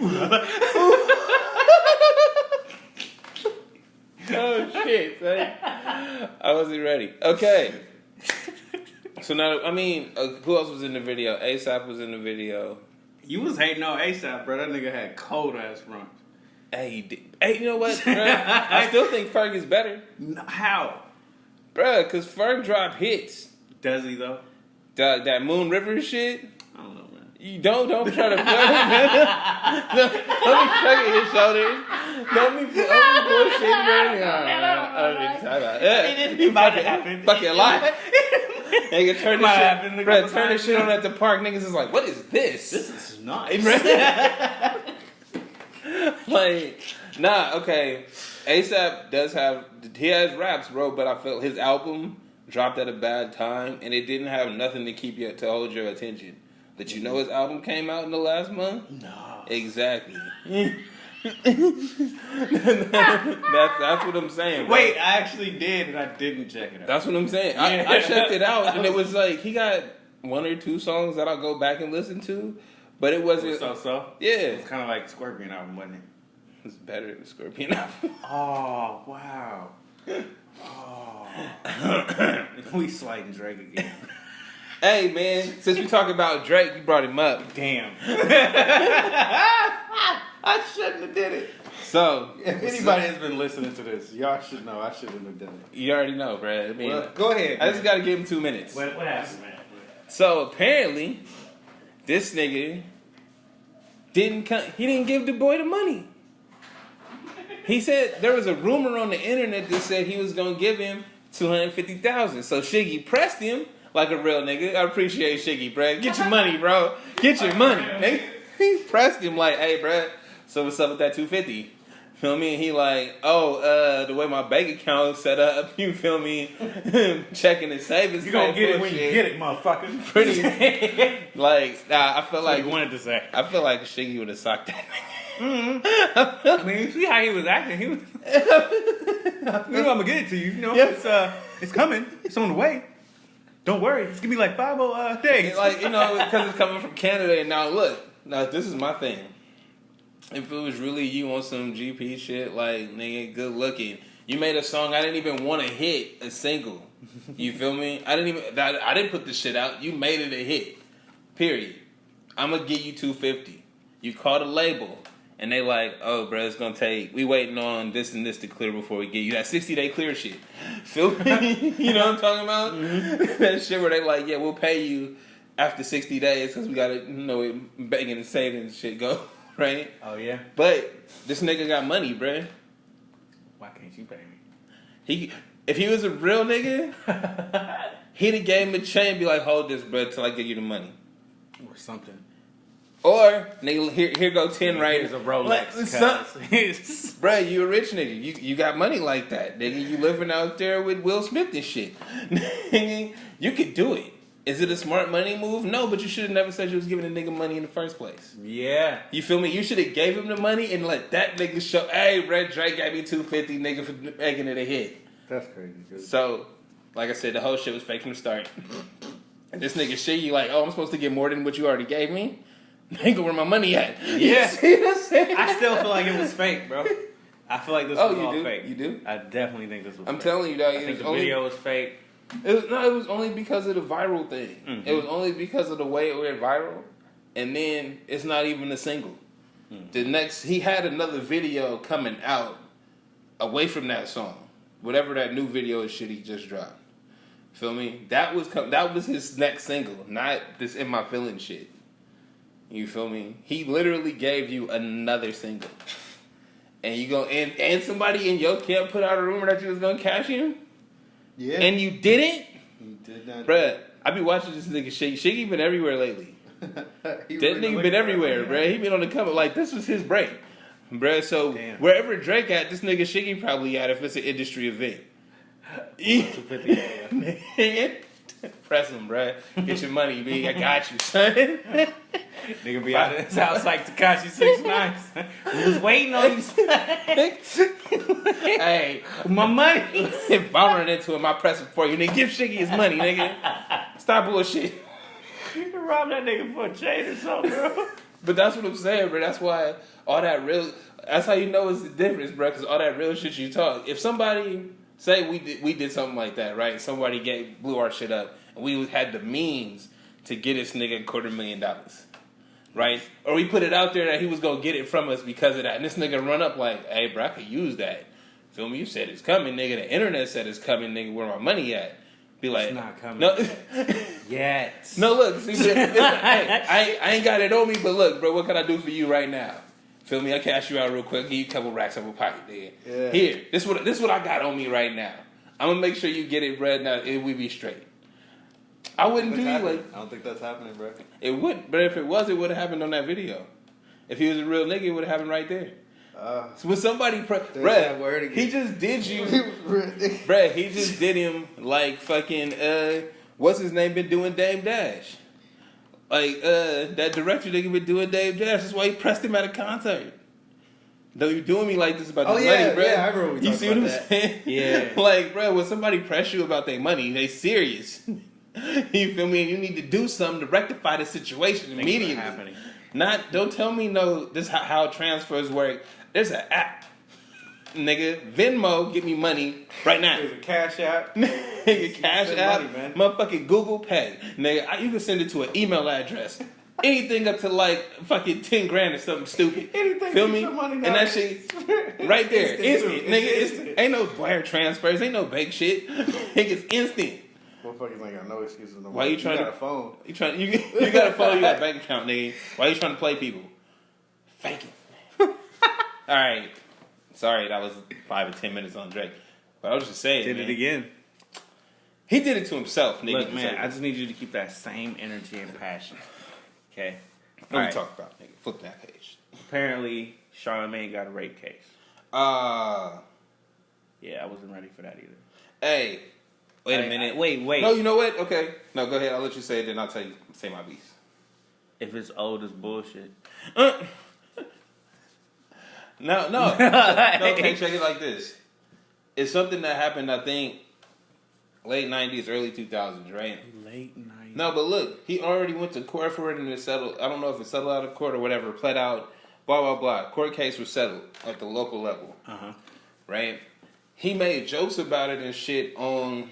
Oh shit, son. I wasn't ready. Okay. So now, I mean, who else was in the video? ASAP was in the video. You was hating on ASAP, bro. That nigga had cold ass runs. Hey, you know what, bro? I still think Ferg is better. How? Bro, because Ferg drop hits. Does he, though? That Moon River shit? I don't know, man. You don't try to play with me. Don't be shrugging his shoulders. Don't be bullshit, man. It might happen. Fucking lie. Nigga, turn this shit on at the park. Niggas is like, what is this? This is nice. Like, nah, okay. ASAP he has raps, bro, but I felt his album dropped at a bad time, and it didn't have nothing to hold your attention. Did you know his album came out in the last month? No. Exactly. That's what I'm saying, bro. Wait, I actually did, and I didn't check it out. That's what I'm saying. I checked it out, and it was like he got 1 or 2 songs that I'll go back and listen to, but it wasn't. So? Yeah. It's kind of like Scorpion album, wasn't it? It's better than Scorpion album. Oh, wow. Oh. We sliding Drake again. Hey, man, since we talk about Drake, you brought him up. Damn. I shouldn't have did it. So, if anybody has been listening to this, y'all should know I shouldn't have done it. You already know, Brad. I mean, well, go ahead. I just got to give him 2 minutes. What happened, man? So, apparently, this nigga didn't give the boy the money. He said there was a rumor on the internet that said he was going to give him $250,000. So, Shiggy pressed him like a real nigga. I appreciate Shiggy, Brad. Get your money, bro. Get your money. Nigga. He pressed him like, hey, Brad, so what's up with that $250? Feel me? And he like, the way my bank account set up, you feel me? Checking and savings. You gonna get it when you get it, motherfucker. Pretty. Like, I feel like you wanted to say. I feel like Shiggy would have socked that nigga. Mm-hmm. I mean, you see how he was acting. He was. You know, I'm gonna get it to you. You know, it's coming. It's on the way. Don't worry. It's gonna be like 5 more days. Like, you know, because it's coming from Canada. And now look, this is my thing. If it was really you on some GP shit, like, nigga, good looking, you made a song I didn't even want to hit a single. You feel me? I didn't put the shit out. You made it a hit. Period. I'm gonna give you $250. You called a label, and they like, oh, bro, it's gonna take. We waiting on this and this to clear before we get you that 60-day clear shit. Feel me? You know what I'm talking about? Mm-hmm. That shit where they like, yeah, we'll pay you after 60 days because we gotta, begging and saving and shit go. Right? Oh, yeah? But this nigga got money, bruh. Why can't you pay me? If he was a real nigga, he'd have gave him a chain and be like, hold this, bruh, till I give you the money. Or something. Or, nigga, here go 10 right. Here's a Rolex. Bruh, you a rich nigga. You got money like that, nigga. You living out there with Will Smith and shit. You could do it. Is it a smart money move? No, but you should have never said you was giving a nigga money in the first place. Yeah. You feel me? You should have gave him the money and let that nigga show, hey, Red Drake gave me $250, nigga, for making it a hit. That's crazy. So, like I said, the whole shit was fake from the start. And this nigga shit, you like, oh, I'm supposed to get more than what you already gave me? Nigga, where my money at? Yeah. See what I'm saying? I still feel like it was fake, bro. I feel like this was all fake. You do? I definitely think this was fake. I'm telling you, dog. I think the video was fake. It was only because of the viral thing. Mm-hmm. It was only because of the way it went viral. And then it's not even a single. Mm-hmm. He had another video coming out away from that song. Whatever that new video is shit he just dropped. Feel me? That was his next single, not this In My Feelings shit. You feel me? He literally gave you another single. And you go and somebody in your camp put out a rumor that you was gonna cash him? Yeah. And you didn't? You did not. Bruh, I be watching this nigga Shiggy. Shiggy been everywhere lately. That nigga been everywhere, bruh. He been on the cover. Like, this was his break. Bruh, so wherever Drake at, this nigga Shiggy probably at if it's an industry event. Press him, bruh. Get your money, B. I got you, son. Nigga be out of his house like Tekashi 6ix9ine. We was waiting on you. Hey, my money. If I run into him, I press him for you. Nigga, give Shiggy his money, nigga. Stop bullshit. You can rob that nigga for a chain or something, bro. But that's what I'm saying, bro. That's why all that real... That's how you know it's the difference, bro. Because all that real shit you talk. If somebody... Say we did something like that, right? Somebody blew our shit up. And we had the means to get this nigga $250,000. Right? Or we put it out there that he was going to get it from us because of that. And this nigga run up like, hey, bro, I could use that. Feel me? You said it's coming, nigga. The internet said it's coming, nigga. Where my money at? Be like, it's not coming. No. Yet. No, look. See, hey, I ain't got it on me, but look, bro, what can I do for you right now? Feel me? I cash you out real quick. Give you a couple racks out of my pocket, nigga. Yeah. Here. This what I got on me right now. I'm going to make sure you get it, bro. Now, we be straight. I wouldn't do you like... I don't think that's happening, bro. It would, but if it was, it would have happened on that video. If he was a real nigga, it would have happened right there. So when somebody... Bruh, he just did you... Bruh, he just did him like fucking... what's his name been doing Dame Dash? Like, that director nigga been doing Dame Dash. That's why he pressed him at a concert. Though you doing me like this about the money, bro. Yeah, I remember we talked about that. Saying? Yeah. Like, bro, when somebody press you about their money, they serious. You feel me? You need to do something to rectify the situation immediately. Don't tell me this how transfers work. There's an app. Nigga, Venmo, get me money right now. There's a Cash App. Nigga, Cash App. Money, motherfucking Google Pay. Nigga, you can send it to an email address. Anything up to like fucking $10,000 or something stupid. Anything. Feel me? And that shit right there. Instant. Nigga, ain't no wire transfers. Ain't no bank shit. Nigga's instant. Motherfuckers ain't got no excuses no more. Why you trying you got a phone? You got a phone, you got a bank account, nigga. Why you trying to play people? Fake it. Alright. Sorry, that was 5 or 10 minutes on Drake. But I was just saying, Did it again. He did it to himself, nigga. Look, man, I just need you to keep that same energy and passion. Okay? What are we talking about, nigga? Flip that page. Apparently, Charlemagne got a rape case. Yeah, I wasn't ready for that either. Hey, wait a minute. Wait. No, you know what? Okay. No, go ahead. I'll let you say it, then I'll say my piece. If it's old, it's bullshit. No. Okay, check it like this. It's something that happened, I think, late 90s, early 2000s, right? Late 90s. No, but look, he already went to court for it and it settled. I don't know if it settled out of court or whatever, pled out, blah, blah, blah. Court case was settled at the local level. Right? He made jokes about it and shit on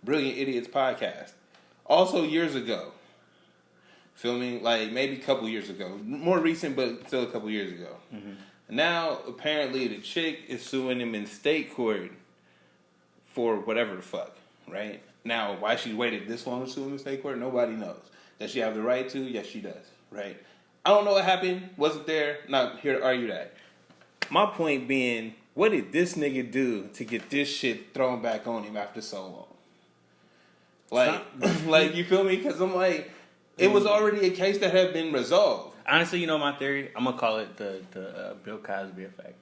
Brilliant Idiots podcast. Also years ago. Feel me? Like maybe a couple years ago. More recent, but still a couple years ago. Now, apparently, the chick is suing him in state court for whatever the fuck, right? Now, why she waited this long to sue him in state court, nobody knows. Does she have the right to? Yes, she does, right? I don't know what happened. Wasn't there. Not here to argue that. My point being, what did this nigga do to get this shit thrown back on him after so long? Like you feel me? Because I'm like, it was already a case that had been resolved. Honestly, you know my theory? I'm going to call it the Bill Cosby effect.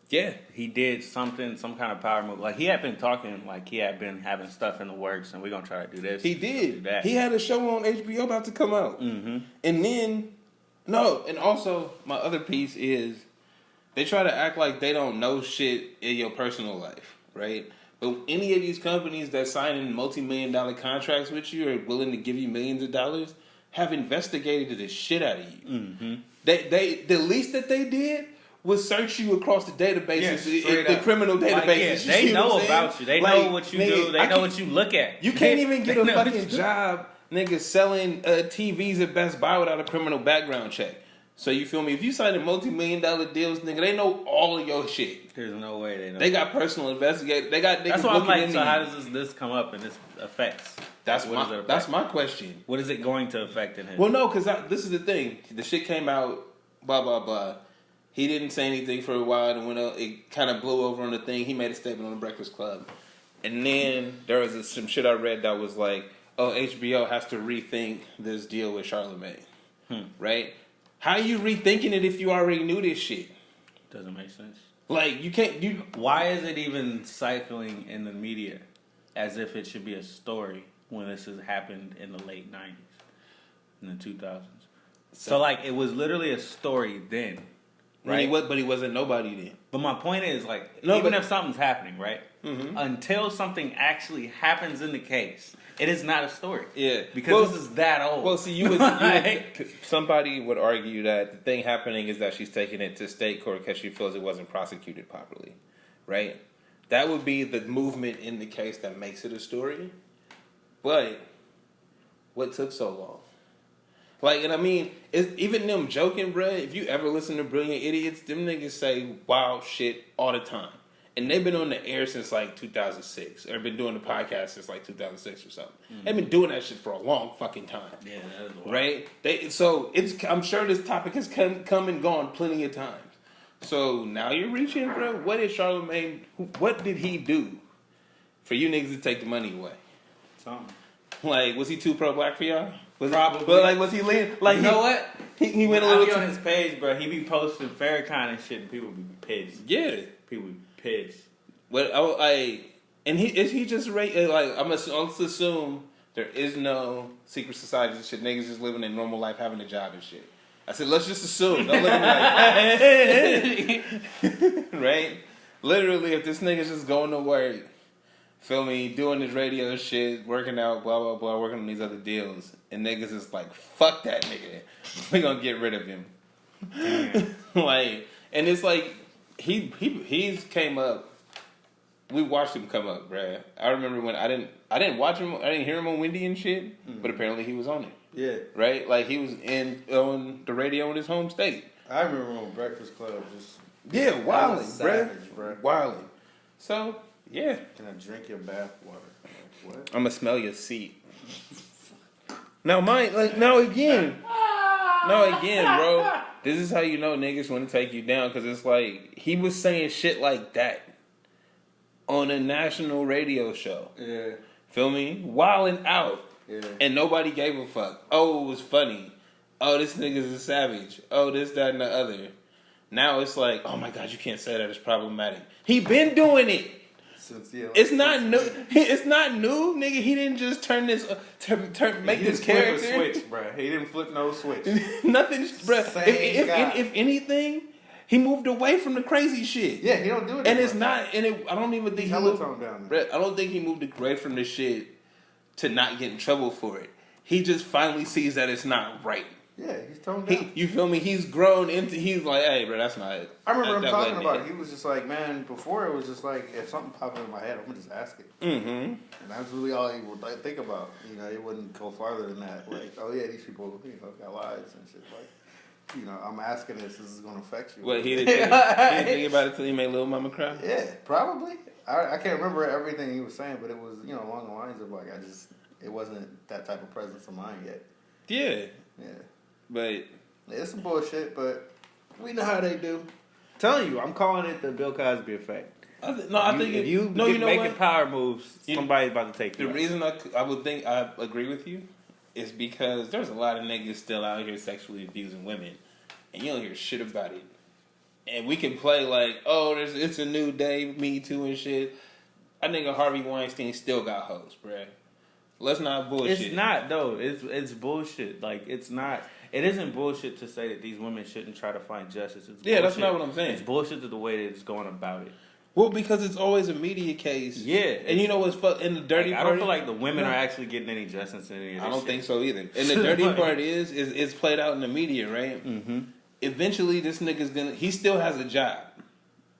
Yeah. He did some kind of power move. Like, he had been talking, like, he had been having stuff in the works, and we're going to try to do this. He did. Do that. He had a show on HBO about to come out. And then, and also, my other piece is, they try to act like they don't know shit in your personal life, right? But any of these companies that sign in multi-million-dollar contracts with you are willing to give you millions of dollars, have investigated the shit out of you. They the least that they did was search you across the databases, the criminal databases. They know about you. They know what you do. They know what you look at. You can't even get a fucking job, nigga, selling TVs at Best Buy without a criminal background check. So you feel me? If you sign multi-million-dollar deals, nigga, they know all of your shit. There's no way they know. They got personal investigators. They got niggas. That's why I'm like, so how does this come up and this affects? That's my question. What is it going to affect in him? Well, no, because this is the thing. The shit came out, blah, blah, blah. He didn't say anything for a while, and it kind of blew over on the thing. He made a statement on the Breakfast Club. And then there was some shit I read that was like, oh, HBO has to rethink this deal with Charlemagne. Right? How are you rethinking it if you already knew this shit? Doesn't make sense. Like, you can't... Why is it even cycling in the media as if it should be a story when this has happened in the late 90s, in the 2000s? So like, it was literally a story then, right? But he wasn't nobody then. But my point is, like, even if something's happening, right? Mm-hmm. Until something actually happens in the case, it is not a story. Yeah. Because this is that old. Well, see, somebody would argue that the thing happening is that she's taking it to state court because she feels it wasn't prosecuted properly, right? That would be the movement in the case that makes it a story. But what took so long? Like, and I mean, even them joking, bruh, if you ever listen to Brilliant Idiots, them niggas say wild shit all the time. And they've been on the air since like 2006, or been doing the podcast since like 2006 or something. Mm-hmm. They've been doing that shit for a long fucking time. Yeah, that is wild. Right? I'm sure this topic has come and gone plenty of times. So now you're reaching, bro. What did Charlemagne? What did he do for you niggas to take the money away? Something. Like, was he too pro-black for y'all? Probably. But like, was he leaning? Like, you know what? He went a little on his page, bro. He be posting Farrakhan and shit, and people be pissed. Yeah, people be pissed. But he just like I'm gonna assume there is no secret society and shit. Niggas just living a normal life, having a job and shit. I said, let's just assume. Don't look at me like right? Literally, if this nigga's just going to work, feel me, doing his radio shit, working out, blah, blah, blah, working on these other deals, and niggas is like, fuck that nigga. We gonna get rid of him. Like, and it's like, he's came up, we watched him come up, bruh. I remember when I didn't watch him, I didn't hear him on Wendy and shit, but apparently he was on it. Yeah. Right? Like, he was on the radio in his home state. I remember on Breakfast Club just... Yeah, wilding, bruh. Wilding. So, yeah. Can I drink your bath water? Like, what? I'm gonna smell your seat. Now again, bro. This is how you know niggas want to take you down, because it's like, he was saying shit like that on a national radio show. Yeah. Feel me? Wilding out. Yeah. And nobody gave a fuck. Oh, it was funny. Oh, this nigga's a savage. Oh, this, that, and the other. Now it's like, oh my God, you can't say that. It's problematic. He been doing it. It's not new. It's not new, nigga. He didn't just turn this, make this character. Flip a switch, bro. He didn't flip no switch. Nothing, bro. If anything, he moved away from the crazy shit. Yeah, he don't do it. And it's not. I don't even think he moved. I don't think he moved away from the shit to not get in trouble for it. He just finally sees that it's not right. Yeah, he's toned down. You feel me? He's grown into. He's like, hey, bro, that's not it. I remember him talking about it. He was just like, man, before it was just like, if something popped in my head, I'm gonna just ask it. Mm-hmm. And that's really all he would think about. You know, he wouldn't go farther than that. Like, oh yeah, these people, got lives and shit. Like, I'm asking this. This is gonna affect you. What, he didn't think about it till he made Lil Mama cry? Yeah, probably. I can't remember everything he was saying, but it was along the lines of like, it wasn't that type of presence of mind yet. Yeah. Yeah. But it's some bullshit, but we know how they do. I'm telling you, I'm calling it the Bill Cosby effect. I think if you making power moves, somebody's about to take you. The reason I would think I agree with you is because there's a lot of niggas still out here sexually abusing women, and you don't hear shit about it. And we can play like, oh, it's a new day, Me Too and shit. I think Harvey Weinstein still got hoes, bruh. Let's not bullshit. It's not though. It's bullshit. Like, it's not. It isn't bullshit to say that these women shouldn't try to find justice. It's bullshit. That's not what I'm saying. It's bullshit to the way that it's going about it. Well, because it's always a media case. Yeah. And you know what's in the dirty part? I don't feel like the women are actually getting any justice in any of this I don't think so either. And the dirty part is it's played out in the media, right? Mm-hmm. Eventually, this nigga's he still has a job.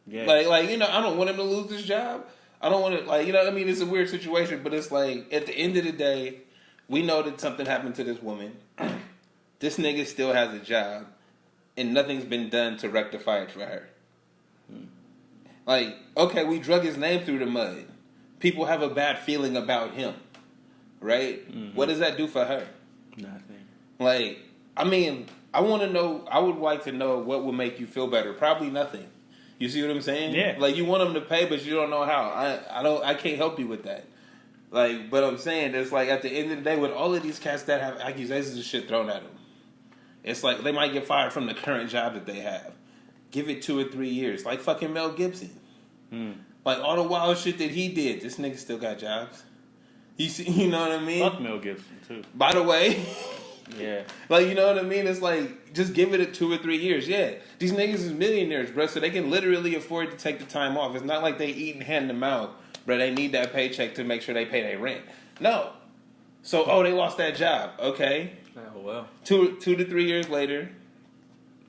Yeah. Like I don't want him to lose his job. I don't want to, it's a weird situation, but it's like, at the end of the day, we know that something happened to this woman. This nigga still has a job, and nothing's been done to rectify it for her. Like, okay, we drug his name through the mud. People have a bad feeling about him. right? Mm-hmm. What does that do for her? Nothing. Like, I mean, I want to know. I would like to know what would make you feel better. Probably nothing. You see what I'm saying? Yeah. Like, you want them to pay, but you don't know how. I can't help you with that. Like, but I'm saying, it's like, at the end of the day, with all of these cats that have accusations and shit thrown at them, it's like they might get fired from the current job that they have. Give it 2 or 3 years. Like fucking Mel Gibson. Like, all the wild shit that he did, this nigga still got jobs. You see, you know what I mean? Fuck Mel Gibson, too. By the way. Yeah. Like, you know what I mean? It's like, just give it 2 or 3 years. Yeah. These niggas is millionaires, bro, so they can literally afford to take the time off. It's not like they eating hand to mouth, bro. They need that paycheck to make sure they pay their rent. No. So, they lost that job. Okay. Oh, well. 2 to 3 years later.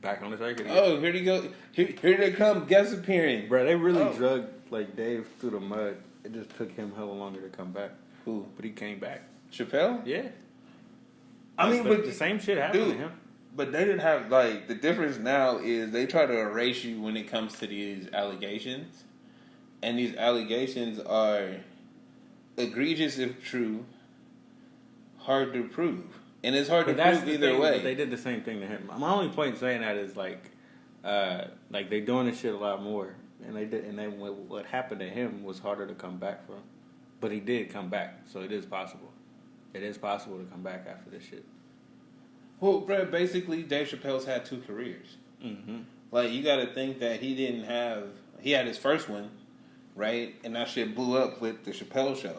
Back on the circuit again. Oh, here they go. Here they come, guest appearing. Bro, they really drug, like, Dave through the mud. It just took him hella longer to come back. Who? But he came back. Chappelle? Yeah. I mean, but the same shit happened to him. But they didn't have, like, the difference now is they try to erase you when it comes to these allegations. And these allegations are egregious if true, hard to prove. And it's hard to prove either way. But they did the same thing to him. My only point in saying that is, like they doing this shit a lot more. And what happened to him was harder to come back from. But he did come back, so it is possible. It is possible to come back after this shit. Well, bro, basically, Dave Chappelle's had 2 careers. Mm-hmm. Like, you got to think that he had his first one, right? And that shit blew up with the Chappelle Show.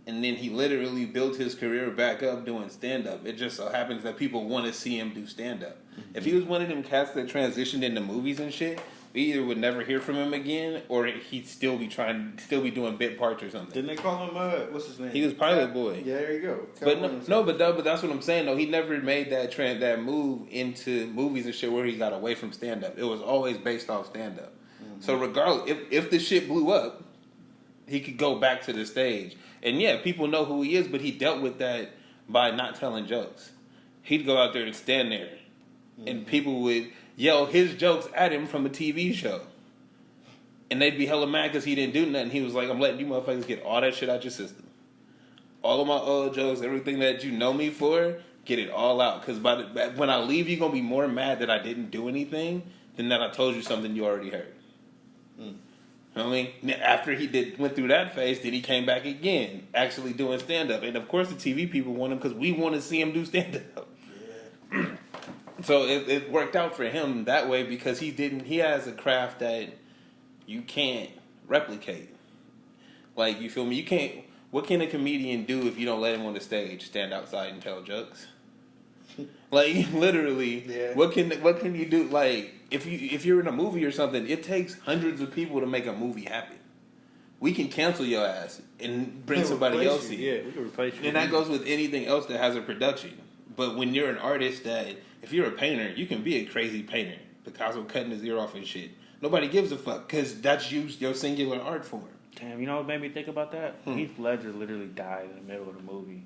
And then he literally built his career back up doing stand-up. It just so happens that people want to see him do stand-up. Mm-hmm. If he was one of them cats that transitioned into movies and shit, we either would never hear from him again, or he'd still be doing bit parts or something. Didn't they call him, what's his name? He was Pilot Boy. Yeah, there you go. But that's what I'm saying, though. He never made that move into movies and shit where he got away from stand-up. It was always based off stand-up. Mm-hmm. So regardless, if the shit blew up, he could go back to the stage. And yeah, people know who he is, but he dealt with that by not telling jokes. He'd go out there and stand there, and people would yell his jokes at him from a TV show. And they'd be hella mad because he didn't do nothing. He was like, I'm letting you motherfuckers get all that shit out your system. All of my old jokes, everything that you know me for, get it all out. Because when I leave, you're going to be more mad that I didn't do anything than that I told you something you already heard. You know what I mean? After he went through that phase, then he came back again, actually doing stand-up. And of course the TV people want him because we want to see him do stand-up. Yeah. So it worked out for him that way because he has a craft that you can't replicate. Like, you feel me? What can a comedian do if you don't let him on the stage stand outside and tell jokes? Like, literally, yeah. What can you do? Like, if you're in a movie or something, it takes hundreds of people to make a movie happen. We can cancel your ass and bring somebody else in. Yeah, we can replace you. And that goes with anything else that has a production. But when you're an artist if you're a painter, you can be a crazy painter. Picasso cutting his ear off and shit. Nobody gives a fuck because that's your singular art form. Damn, you know what made me think about that? Heath Ledger literally died in the middle of the movie.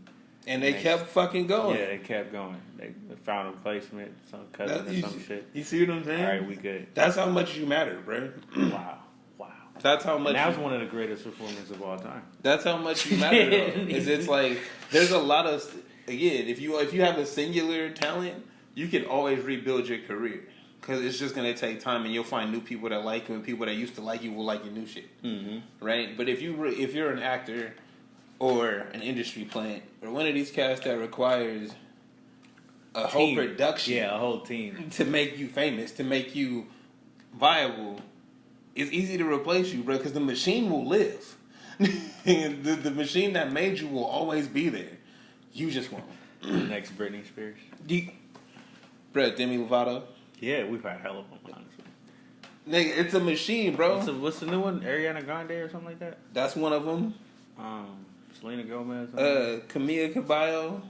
And they kept fucking going. Yeah, they kept going. They found a replacement, some cousin or some shit. You see what I'm saying? All right, we good. That's how much you matter, bro. Wow. That's how much. And that was one of the greatest performances of all time. That's how much you matter, though. It's like, there's a lot of, again, if you have a singular talent, you can always rebuild your career. Because it's just going to take time, and you'll find new people that like you, and people that used to like you will like your new shit. Mm-hmm. Right? But if you're an actor or an industry plant, or one of these cats that requires a whole production. Yeah, a whole team. To make you famous, to make you viable, it's easy to replace you, bro, because the machine will live. the machine that made you will always be there. You just won't. Next Britney Spears. Bro, Demi Lovato. Yeah, we've had hell of them, honestly. Nigga, it's a machine, bro. What's the new one? Ariana Grande or something like that? That's one of them. Selena Gomez. Camila Cabello.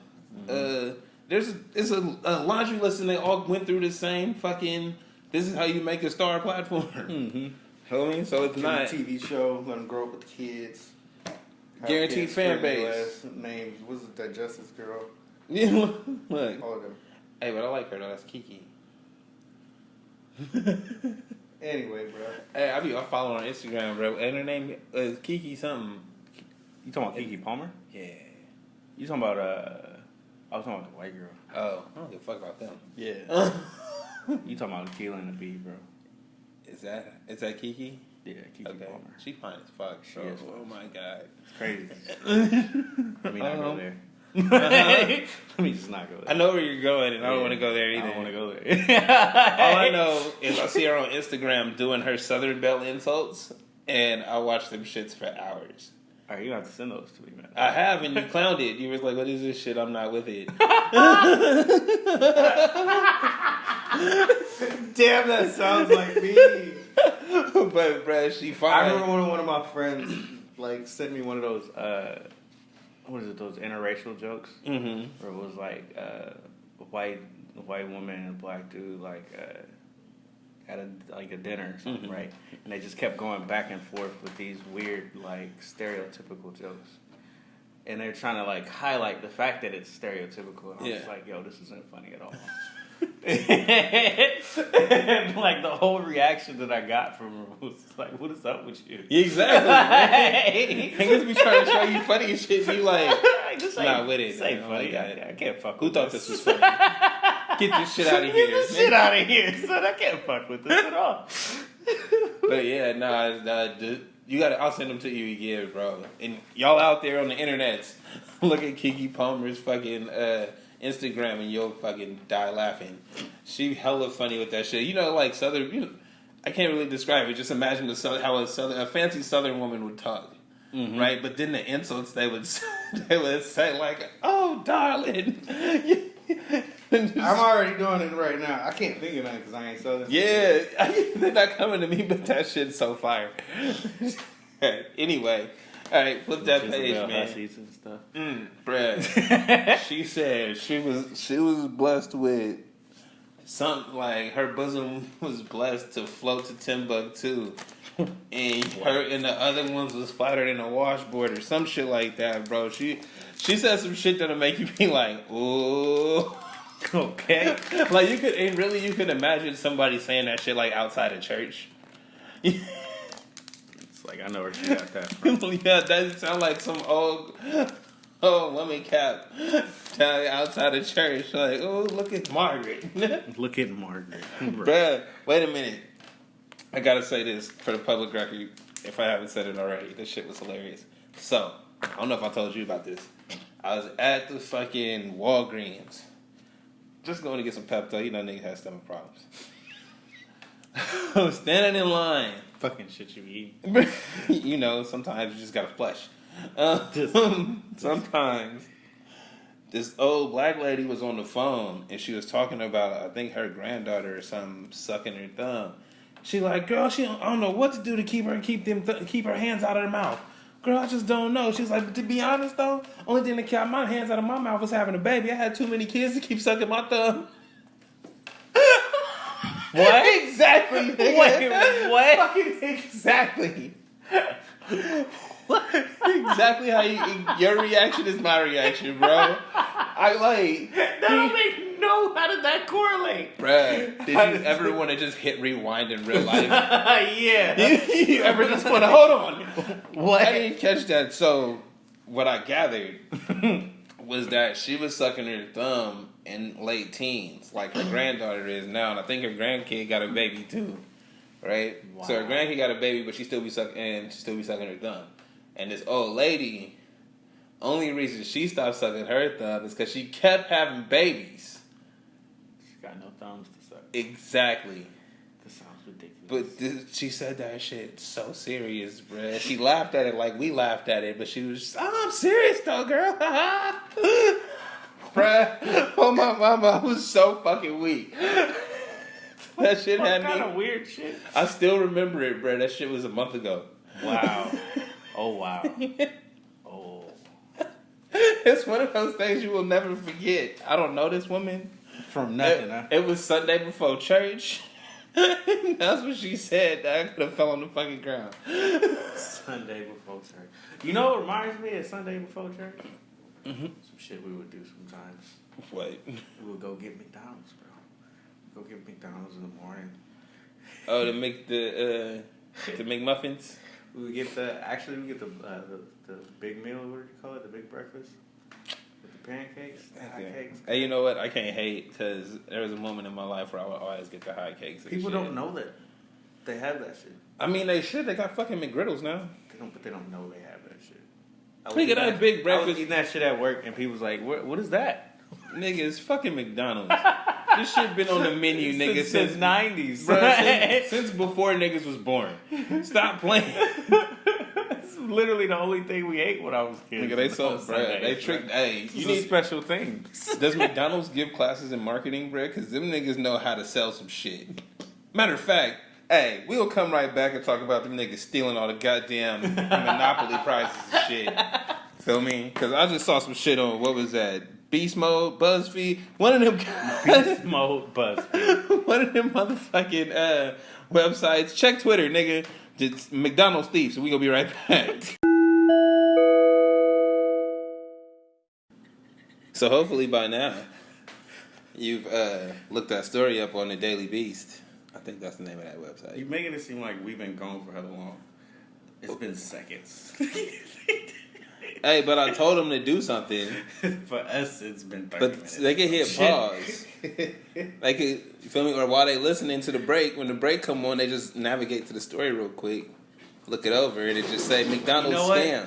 Mm-hmm. It's a laundry list, and they all went through the same fucking. This is how you make a star platform. Mm-hmm. You know what I mean? So it's not a TV show. Let them grow up with kids. Guaranteed fan base. Names. What's it? That Justice girl. Yeah, look. All of them. Hey, but I like her though. That's Kiki. Anyway, bro. Hey, I follow her on Instagram, bro. And her name is Kiki something. You talking about Kiki Palmer? Yeah. You talking about I was talking about the white girl. Oh, I don't give a fuck about them. Yeah. You talking about Keela and the Bee, bro? Is that Kiki? Yeah, Kiki Okay. Palmer. She fine as fuck. She So, is fine. oh my god. It's crazy. Let me not go there. Let me just not go there. I know where you're going, and I don't want to go there either. I don't want to go there. All I know is I see her on Instagram doing her Southern Belle insults, and I watch them shits for hours. All right, you have to send those to me, man. I have, and you clowned it. You was like, "What is this shit? I'm not with it." Damn, that sounds like me. But bruh, she fine. I remember one of my friends like sent me one of those what is it? Those interracial jokes, Mm-hmm. where it was like a white woman and a black dude like at a dinner or something, Mm-hmm. right? And they just kept going back and forth with these weird like stereotypical jokes. And they're trying to like highlight the fact that it's stereotypical. And I was like, yo, this isn't funny at all. And like the whole reaction that I got from her was like, what is up with you? Exactly. Niggas be trying to show you funny shit. You like, This not with it. This ain't Oh funny. my God. I can't fuck who with thought this. this was funny? Get this shit out of Get here. this shit out of here, son. I can't fuck with this at all. But yeah, you got. I'll send them to you again, bro. And y'all out there on the internets, look at Kiki Palmer's fucking Instagram, and you'll fucking die laughing. She hella funny with that shit. You know, like Southern. You know, I can't really describe it. Just imagine how a fancy Southern woman would talk, right? But then the insults they would say like, "Oh, darling." I'm already doing it right now. I can't think of that because I ain't Southern. Yeah, they're not coming to me, but that shit's so fire. Anyway, all right, flip that page, man. Hussies and stuff. Bruh. She said she was blessed with something like her bosom was blessed to float to Timbuktu, and her and the other ones was flatter than a washboard or some shit like that, bro. She said some shit that'll make you be like, ooh. Okay. Like you could imagine somebody saying that shit like outside of church. It's like I know where she got that from. Yeah, that sound like some old woman cap outside of church. Like, oh, look at Margaret. Look at Margaret. Bruh, wait a minute. I gotta say this for the public record, if I haven't said it already. This shit was hilarious. So, I don't know if I told you about this. I was at the fucking Walgreens. Just going to get some Pepto. You know niggas have stomach problems. I was standing in line. Fucking shit you eat. You know, sometimes you just gotta flush. Sometimes this old black lady was on the phone and she was talking about, I think her granddaughter or something sucking her thumb. She like, girl, I don't know what to do to keep her hands out of her mouth. Girl, I just don't know. She's like, but to be honest though, only thing that kept my hands out of my mouth was having a baby. I had too many kids to keep sucking my thumb. What? Exactly. Nigga. Wait, what? Fucking exactly. Exactly how your reaction is my reaction, bro. I like. That don't make no. How did that correlate? Bruh, did you ever want to just hit rewind in real life? Yeah. You ever just want to hold on? What? I didn't catch that. So what I gathered was that she was sucking her thumb in late teens, like her granddaughter is now, and I think her grandkid got a baby too, right? Wow. So her grandkid got a baby, but she still be sucking her thumb. And this old lady, only reason she stopped sucking her thumb is because she kept having babies. She got no thumbs to suck. Exactly. This sounds ridiculous. But she said that shit so serious, bruh. She laughed at it like we laughed at it, but she was, I'm serious though, girl. Bruh, oh my mama, I was so fucking weak. That shit had me. What kind of weird shit? I still remember it, bruh. That shit was a month ago. Wow. Oh, wow. Oh. It's one of those things you will never forget. I don't know this woman. From nothing, huh? It was Sunday before church. That's what she said. I could have fell on the fucking ground. Sunday before church. You know what reminds me of Sunday before church? Mm-hmm. Some shit we would do sometimes. What? We would go get McDonald's, bro. Go get McDonald's in the morning. Oh, to make the McMuffins? We would get the big meal, what do you call it? The big breakfast? pancakes, hot cakes. Hey, you know what? I can't hate because there was a moment in my life where I would always get the hot cakes. People don't know that they have that shit. I mean, they should. They got fucking McGriddles now. But they don't know they have that shit. Nigga, that big I breakfast. was eating that shit at work, and people was like, "What is that?" Nigga, it's fucking McDonald's. This shit been on the menu, nigga, since 90s. Bro, since before niggas was born. Stop playing. It's literally the only thing we ate when I was a kid. Nigga, they sold bread. They tricked. Hey, you need special things. Does McDonald's give classes in marketing, bro? Because them niggas know how to sell some shit. Matter of fact, hey, we'll come right back and talk about them niggas stealing all the goddamn Monopoly prizes and shit. Feel me? Because I just saw some shit on, what was that? Beast Mode, BuzzFeed. One of them guys. Beast Mode, BuzzFeed. One of them motherfucking websites. Check Twitter, nigga. Just McDonald's thief. So we gonna be right back. So hopefully by now you've looked that story up on the Daily Beast. I think that's the name of that website. You're making it seem like we've been gone for how long? It's been seconds. Hey, but I told them to do something. For us, it's been 30 minutes. But they can hit pause. They could, you feel me? Or while they listening to the break, when the break come on, they just navigate to the story real quick, look it over, and it just say McDonald's scam.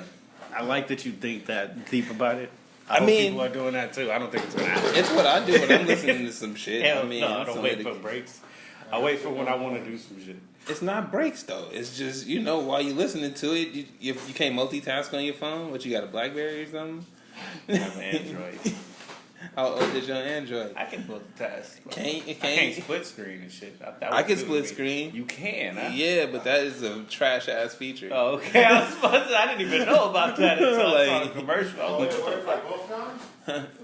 I like that you think that deep about it. I hope mean, people are doing that too. I don't think it's gonna happen. It's what I do when I'm listening to some shit. Hell, I mean, no, I don't wait for breaks. I wait for when I want to do some shit. It's not breaks though. It's just, you know, while you listening to it, you can't multitask on your phone. What, you got a BlackBerry or something? I have an Android. How old is your Android? I can multitask. I can't split screen and shit. I can split screen. You can, huh? Yeah, but that is a trash ass feature. Oh, okay. I didn't even know about that until I saw the commercial. I was like, what the fuck? Both times?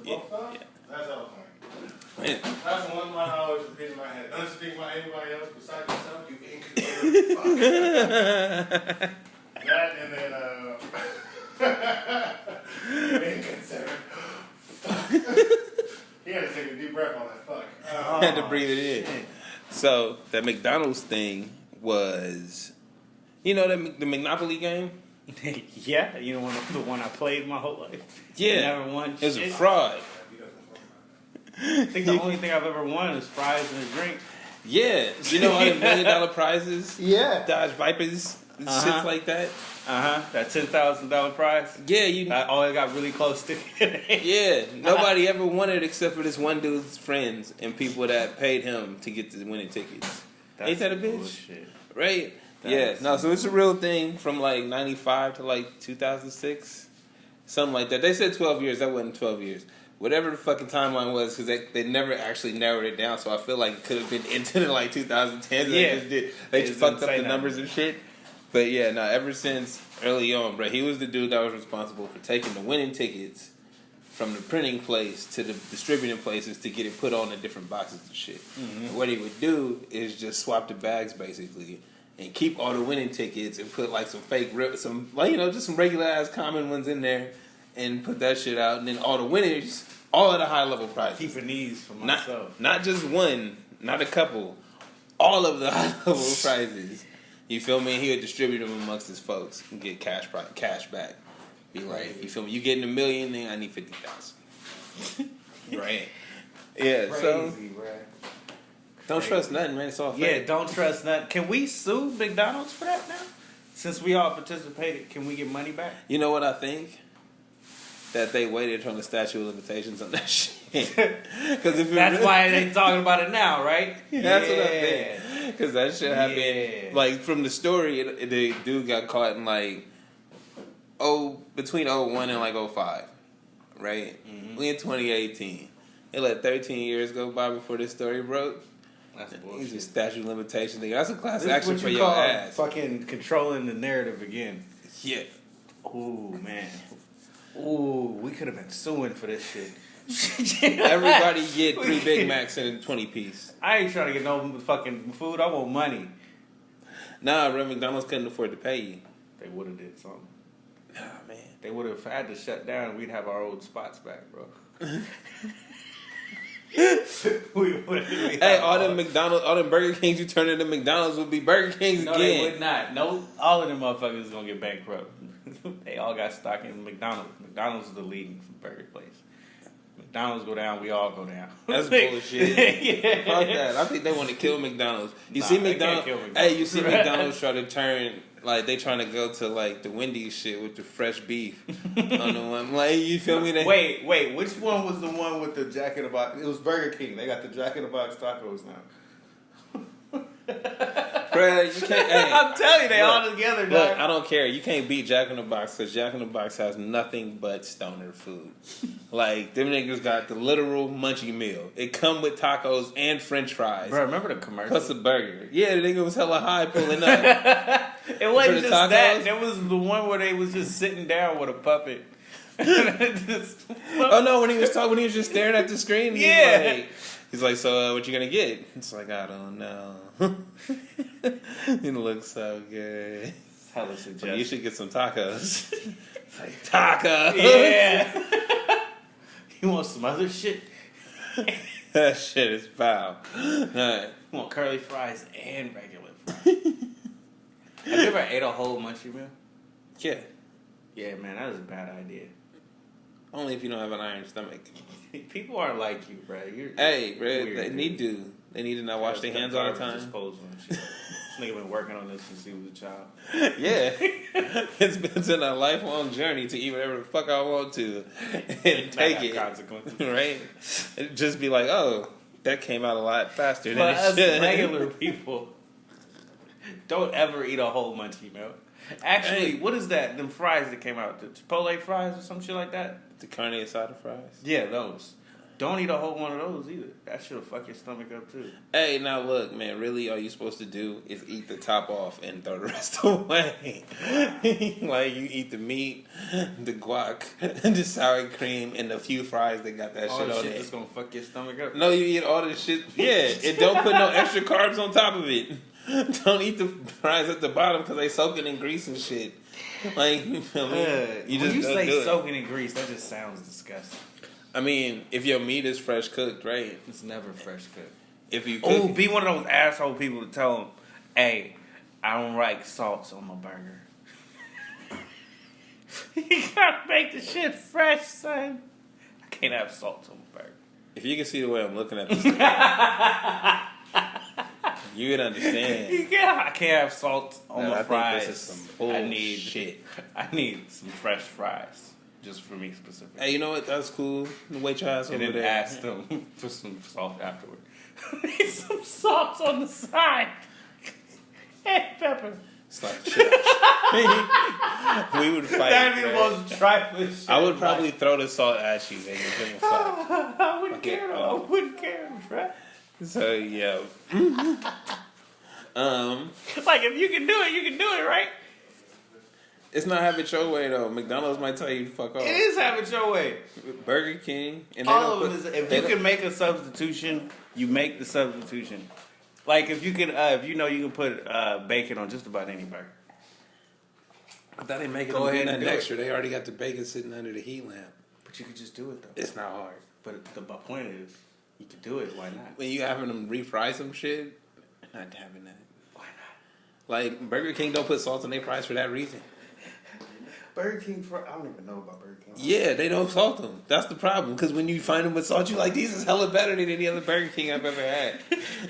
Yeah. That's all. Man. That's the one line I always repeat in my head. Don't speak about anybody else besides yourself, you inconsiderate fuck. That and then, inconsiderate fuck. He had to take a deep breath on that fuck. Had to breathe it in. So, that McDonald's thing was, you know, the Monopoly game? Yeah, you know, the one I played my whole life. Yeah. Never won It was shit. a fraud. I think the only thing I've ever won is fries and a drink. Yeah. You know all the $1 million prizes? Yeah. Dodge Vipers and shit like that? That $10,000 prize. Yeah, I always got really close to it. yeah. Nobody ever won it except for this one dude's friends and people that paid him to get the winning tickets. Ain't that a bitch? Bullshit. Right? Yeah. No, so it's a real thing from like 95 to like 2006. Something like that. They said 12 years. That wasn't 12 years. Whatever the fucking timeline was, because they never actually narrowed it down, so I feel like it could have been into the like 2010s. Yeah. They just fucked up the numbers and shit. But yeah, no, ever since early on, bro, he was the dude that was responsible for taking the winning tickets from the printing place to the distributing places to get it put on the different boxes and shit. Mm-hmm. And what he would do is just swap the bags basically and keep all the winning tickets and put like some fake, just some regular ass common ones in there and put that shit out. And then all the winners, all of the high level prizes. Keeping these for myself. Not just one, not a couple, all of the high level prizes. You feel me? He would distribute them amongst his folks and get cash back. Be like, you feel me? You getting $1 million, then I need 50,000. Right? Yeah. Crazy, so bro. don't trust nothing, man. It's all fake. Yeah, don't trust nothing. Can we sue McDonald's for that now? Since we all participated, can we get money back? You know what I think? That they waited on the statute of limitations on that shit. Because if that's why they talking about it now, right? That's what I think. Because that shit happened. Yeah. Like from the story, the dude got caught in like between 01 and like 05, right? Mm-hmm. We in 2018. It let 13 years go by before this story broke. That's bullshit. He's a statute of limitations thing. That's a class This action is for what you your call ass. fucking controlling the narrative again. Yeah. Ooh, man. Ooh, we could have been suing for this shit. Everybody get 3 Big Macs and a 20 piece. I ain't trying to get no fucking food. I want money. Nah, bro, McDonald's couldn't afford to pay you. They would have did something. Nah, man. They would have had to shut down. We'd have our old spots back, bro. Hey, all them Burger Kings you turn into McDonald's would be Burger Kings no, again. No, they would not. No, all of them motherfuckers is gonna get bankrupt. They all got stock in McDonald's. McDonald's is the leading burger place. McDonald's go down, we all go down. That's bullshit. Yeah. Fuck that. I think they want to kill McDonald's. You Nah, see they can't McDonald's? kill McDonald's. Hey, you see McDonald's try to turn like they trying to go to like the Wendy's shit with the fresh beef on the one. Like you feel me? Wait, which one was the one with the Jack in the Box? It was Burger King. They got the Jack in the Box tacos now. Bruh, you can't. Hey, I'm telling you, they all together. Look, Dog. I don't care. You can't beat Jack in the Box because Jack in the Box has nothing but stoner food. Like them niggas got the literal munchie meal. It come with tacos and French fries. Bro, remember the commercial? Plus a burger. Yeah, the nigga was hella high pulling up. It wasn't For the just tacos? that. There was the one where they was just sitting down with a puppet. Oh no, when he was just staring at the screen. Yeah. He's like, so what you gonna get? It's like, I don't know. It looks so good. Hella Like, suggestion. you should get some tacos. It's like, tacos. Yeah. You want some other shit? That shit is foul. Alright. You want curly fries and regular fries? Have you ever ate a whole munchie meal? Yeah. Yeah, man, that is a bad idea. Only if you don't have an iron stomach. People aren't like you, bro. You're Hey, bro, weird, they dude. need to. They need to not wash their hands all the time. Disposal and shit. This nigga been working on this since he was a child. Yeah. It's been a lifelong journey to eat whatever the fuck I want to and take it. Consequences. Right? It'd just be like, oh, that came out a lot faster than But it us should. regular people, don't ever eat a whole munchie meal. Actually, Hey. what is that? Them fries that came out, the Chipotle fries or some shit like that? The carne asada fries. Yeah, those. Don't eat a whole one of those either. That shit'll fuck your stomach up too. Hey, now look, man, really all you're supposed to do is eat the top off and throw the rest away. Like, you eat the meat, the guac, the sour cream, and the few fries that got that All shit the on shit it. that's gonna fuck your stomach up. No, you eat all this shit. Yeah, and don't put no extra carbs on top of it. Don't eat the fries at the bottom because they soaking in grease and shit. Like, you feel me? When just you don't say do it. soaking in grease, that just sounds disgusting. I mean, if your meat is fresh cooked, right? It's never fresh cooked. If you cook Oh, be one of those asshole people to tell them, hey, I don't like salts on my burger. You gotta make the shit fresh, son. I can't have salt on my burger. if you can see the way I'm looking at this, you would understand. Yeah, I can't have salt on No, my I fries. think this is some bullshit. I need some fresh fries. Just for me specifically. Hey, you know what? That's cool. Wait your ass And over then there. ask them for some salt afterward. I need some salt on the side. And pepper. Slap the shit out. We would fight. That'd be the man. most trifling shit. I would probably throw the salt at you and you couldn't fight. I wouldn't Okay, care. I oh. wouldn't care, bro. So yeah. Like if you can do it, you can do it, right? It's not have it your way though. McDonald's might tell you to fuck off. It is have it your way. Burger King and they All don't of put, it is. If they you don't- can make a substitution, you make the substitution. Like if you can, if you know you can put bacon on just about any burger. But that ain't making Go them do ahead and nothing do it. extra. They already got the bacon sitting under the heat lamp. But you could just do it though. It's not hard. But the point is, you could do it. Why not? When you having them refry some shit, not having that. Why not? Like Burger King don't put salt in their fries for that reason. Burger King. I don't even know about Burger King. Yeah, they don't salt them. That's the problem. Because when you find them with salt, you're like, these is hella better than any other Burger King I've ever had.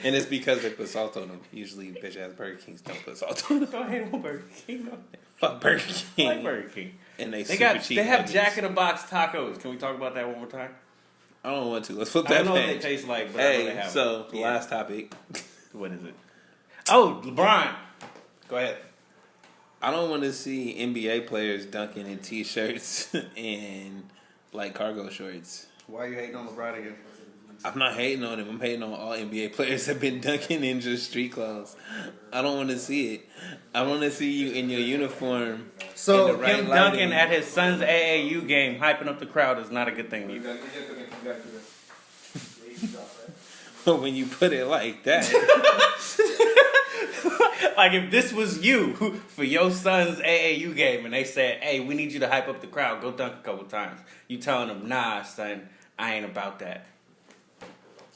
And it's because they put salt on them. Usually, bitch ass Burger Kings don't put salt on them. Go ahead on Burger King. No. Fuck Burger I King. like Burger King. And they They super got. cheap. They have nuggets. Jack in the Box tacos. Can we talk about that one more time? I don't want to. Let's flip I that don't know what page. they taste like, but I know they Hey, have. so them. last topic. What is it? Oh, LeBron. Go ahead. I don't want to see NBA players dunking in t-shirts and like cargo shorts. Why are you hating on LeBron again? I'm not hating on him. I'm hating on all NBA players that have been dunking in just street clothes. I don't want to see it. I want to see you in your uniform. So in the right him lighting. dunking at his son's AAU game, hyping up the crowd, is not a good thing to you. But when you put it like that, Like if this was you for your son's AAU game, and they said, "Hey, we need you to hype up the crowd. Go dunk a couple times." You telling them, "Nah, son, I ain't about that."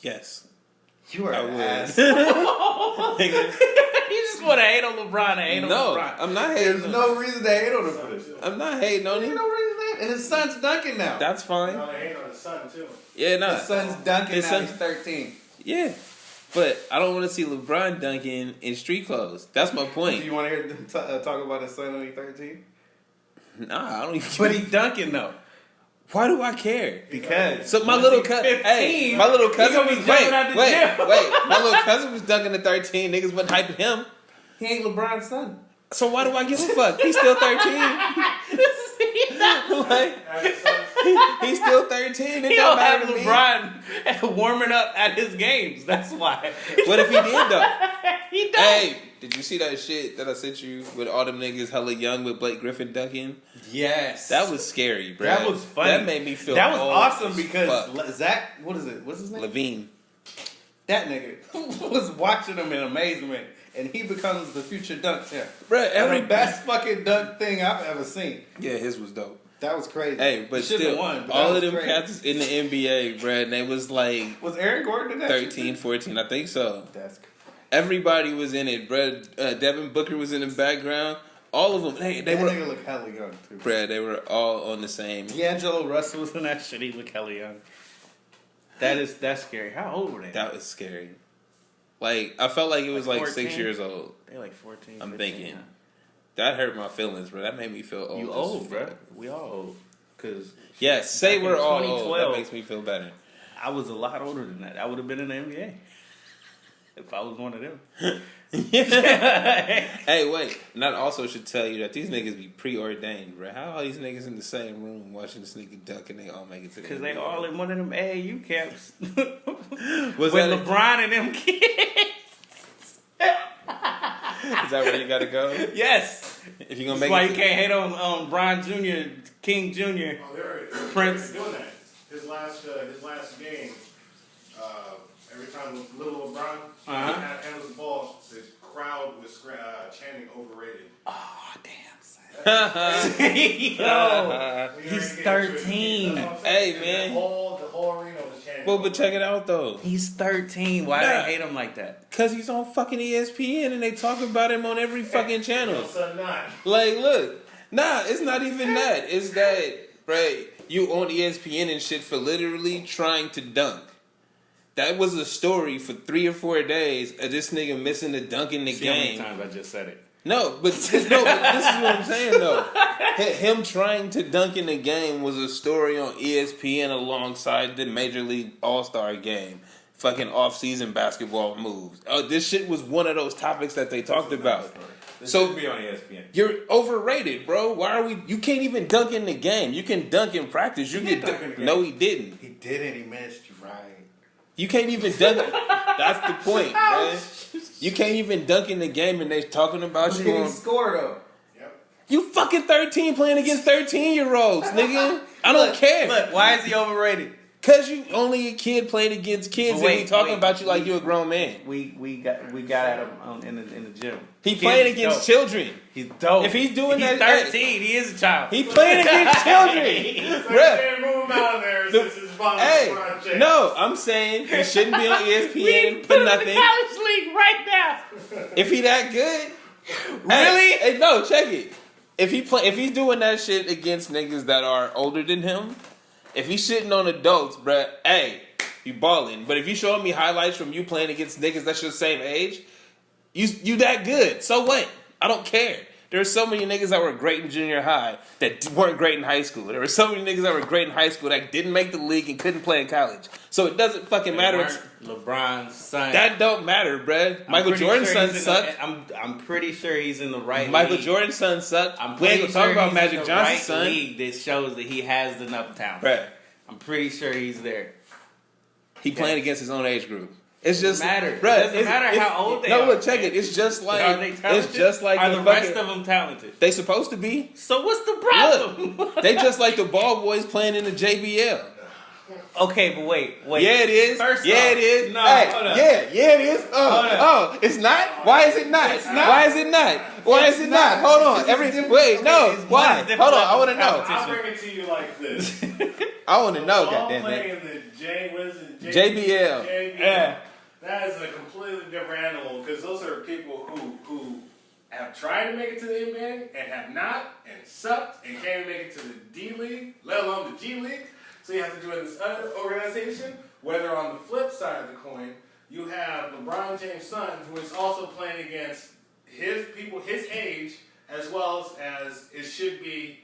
yes. You are I an would. ass. You just want to hate on LeBron and hate on No, LeBron. I'm not hating. There's no reason to hate on him for this. I'm not hating on him. There's no reason to saying? And his son's dunking now. That's fine. No, they hate on his son too. Yeah, no. His son's dunking His now. son's- He's 13. Yeah. But I don't want to see LeBron dunking in street clothes. That's my Do point. you want to hear them talk about his son when he's 13? Nah, I don't even. But he dunking though. Why do I care? Because So my once little he's cousin, 15, hey, my little he cousin gonna be was jumping out the gym. wait. My little cousin was dunking at 13. Niggas wasn't hyping him. He ain't LeBron's son. So why do I give a fuck? He's still 13. Like, he's still 13. It He don't don't have matter to me. LeBron warming up at his games. That's why. What if he did though? He does. Hey, did you see that shit that I sent you with all them niggas hella young with Blake Griffin dunking? Yes. That was scary, bro. That was funny. That made me feel That was old awesome as because fuck. Zach, what is it? What's his name? Levine. That nigga was watching him in amazement, and he becomes the future dunk champ. Bruh, Every best fucking dunk thing I've ever seen. Yeah, his was dope. That was crazy. Hey, but He shouldn't still, have won, but all that of them was crazy. cats in the NBA, bruh, and they was like Was Aaron Gordon in that? 13, 14, I think so. That's crazy. Everybody was in it, bruh. Devin Booker was in the background. All of them, they That were, nigga look hella young too. bruh, they were all on the same. D'Angelo Russell was in that shit. He look hella young. That's scary. How old were they? That was scary. Like, I felt like it was like 14? 6 years old. They like 14. I'm 15, thinking. huh? That hurt my feelings, bro. That made me feel old. You as old, fuck. bro. We all old. Cause Yes, say back in we're all old. 2012, That makes me feel better. I was a lot older than that. I would have been in the NBA if I was one of them. Hey, wait. And that also should tell you that these niggas be preordained, bro. How are these niggas in the same room watching this nigga dunk and they all make it to the Because they NBA? all in one of them AAU camps. Was With that LeBron and them kids. Is that where you gotta go? Yes. If you're gonna That's make why it you can't hate on Bron Jr., King Jr. Oh, they're Prince. doing that. His last game, every time little LeBron handles the ball, the crowd was chanting "overrated." Oh, damn, son. Yo, We he's already get into it. 13. That's what I'm Hey, saying. man. The whole arena was chanting. Well, but check it out though. He's 13. Why Nah. they hate him like that? Cause he's on fucking ESPN and they talk about him on every fucking channel. No, son, not. Like, look, nah, it's not even that. It's that, right? You on ESPN and shit for literally trying to dunk. That was a story for 3 or 4 days of this nigga missing the dunk in the See how many game. times I just said it. No, but this is what I'm saying though. Him trying to dunk in the game was a story on ESPN alongside the Major League All-Star game. Fucking off-season basketball moves. This shit was one of those topics that they talked about. So be on ESPN. you're overrated, bro. Why are we? You can't even dunk in the game. You can dunk in practice. You He can did dunk in the game. No, he didn't. He didn't. He missed. You're right. You can't even dunk. That's the point, man. You can't even dunk in the game, and they talking about you. Did he On, score though? Yep. you fucking 13 playing against 13-year-olds, nigga. I don't care. Look, why is he overrated? Cause you only a kid playing against kids, But and he talking about you like you a grown man. We got at him in the gym. He Kid's playing against dope. children. He's dope. If he's doing he's that- 13. He is a child. He playing against children, So bruh. they move him out of there since his father Hey, LeBron James. no, I'm saying he shouldn't be on ESPN for nothing. college league right now. If he that good, Really? Hey, no, check it. If he's doing that shit against niggas that are older than him, if he's shitting on adults, bruh, hey, you balling. But if you showing me highlights from you playing against niggas that's your same age, you that good. So what? I don't care. There were so many niggas that were great in junior high that weren't great in high school. There were so many niggas that were great in high school that didn't make the league and couldn't play in college. So it doesn't fucking matter. LeBron's son. That don't matter, bruh. I'm Michael pretty Jordan's sure son he's in sucked. I'm pretty sure he's in the right Michael league. Jordan's son sucked. I'm We ain't pretty gonna talk sure about he's Magic in the Johnson's right son. league that shows that he has enough talent. Bruh, I'm pretty sure he's there. he playing against his own age group. It's just matter. bruh, It doesn't matter how old they are. No, look, check man. it. It's just like Are they talented? it's just like Are the the rest fucking- of them talented? They supposed to be. So what's the problem? Look, they just like the ball boys playing in the JBL. Okay, but wait. Yeah, it is. First Yeah, off, it is. No, Hey, hold up. yeah, it is. Hold up. It's not. Why is it not? It's not. Why is it not? Why is it not? Hold on. It's Every different. wait, no. It's Why? different Hold on. I want to levels know. of I'll bring it to you like this. I want to know. All Goddamn playing it. in the what is it? JBL. Yeah. That is a completely different animal because those are people who have tried to make it to the NBA and have not, and sucked, and can't even make it to the D League, let alone the G League. So you have to join this other organization. Whether on the flip side of the coin, you have LeBron James' son, who is also playing against his people, his age, as well as it should be.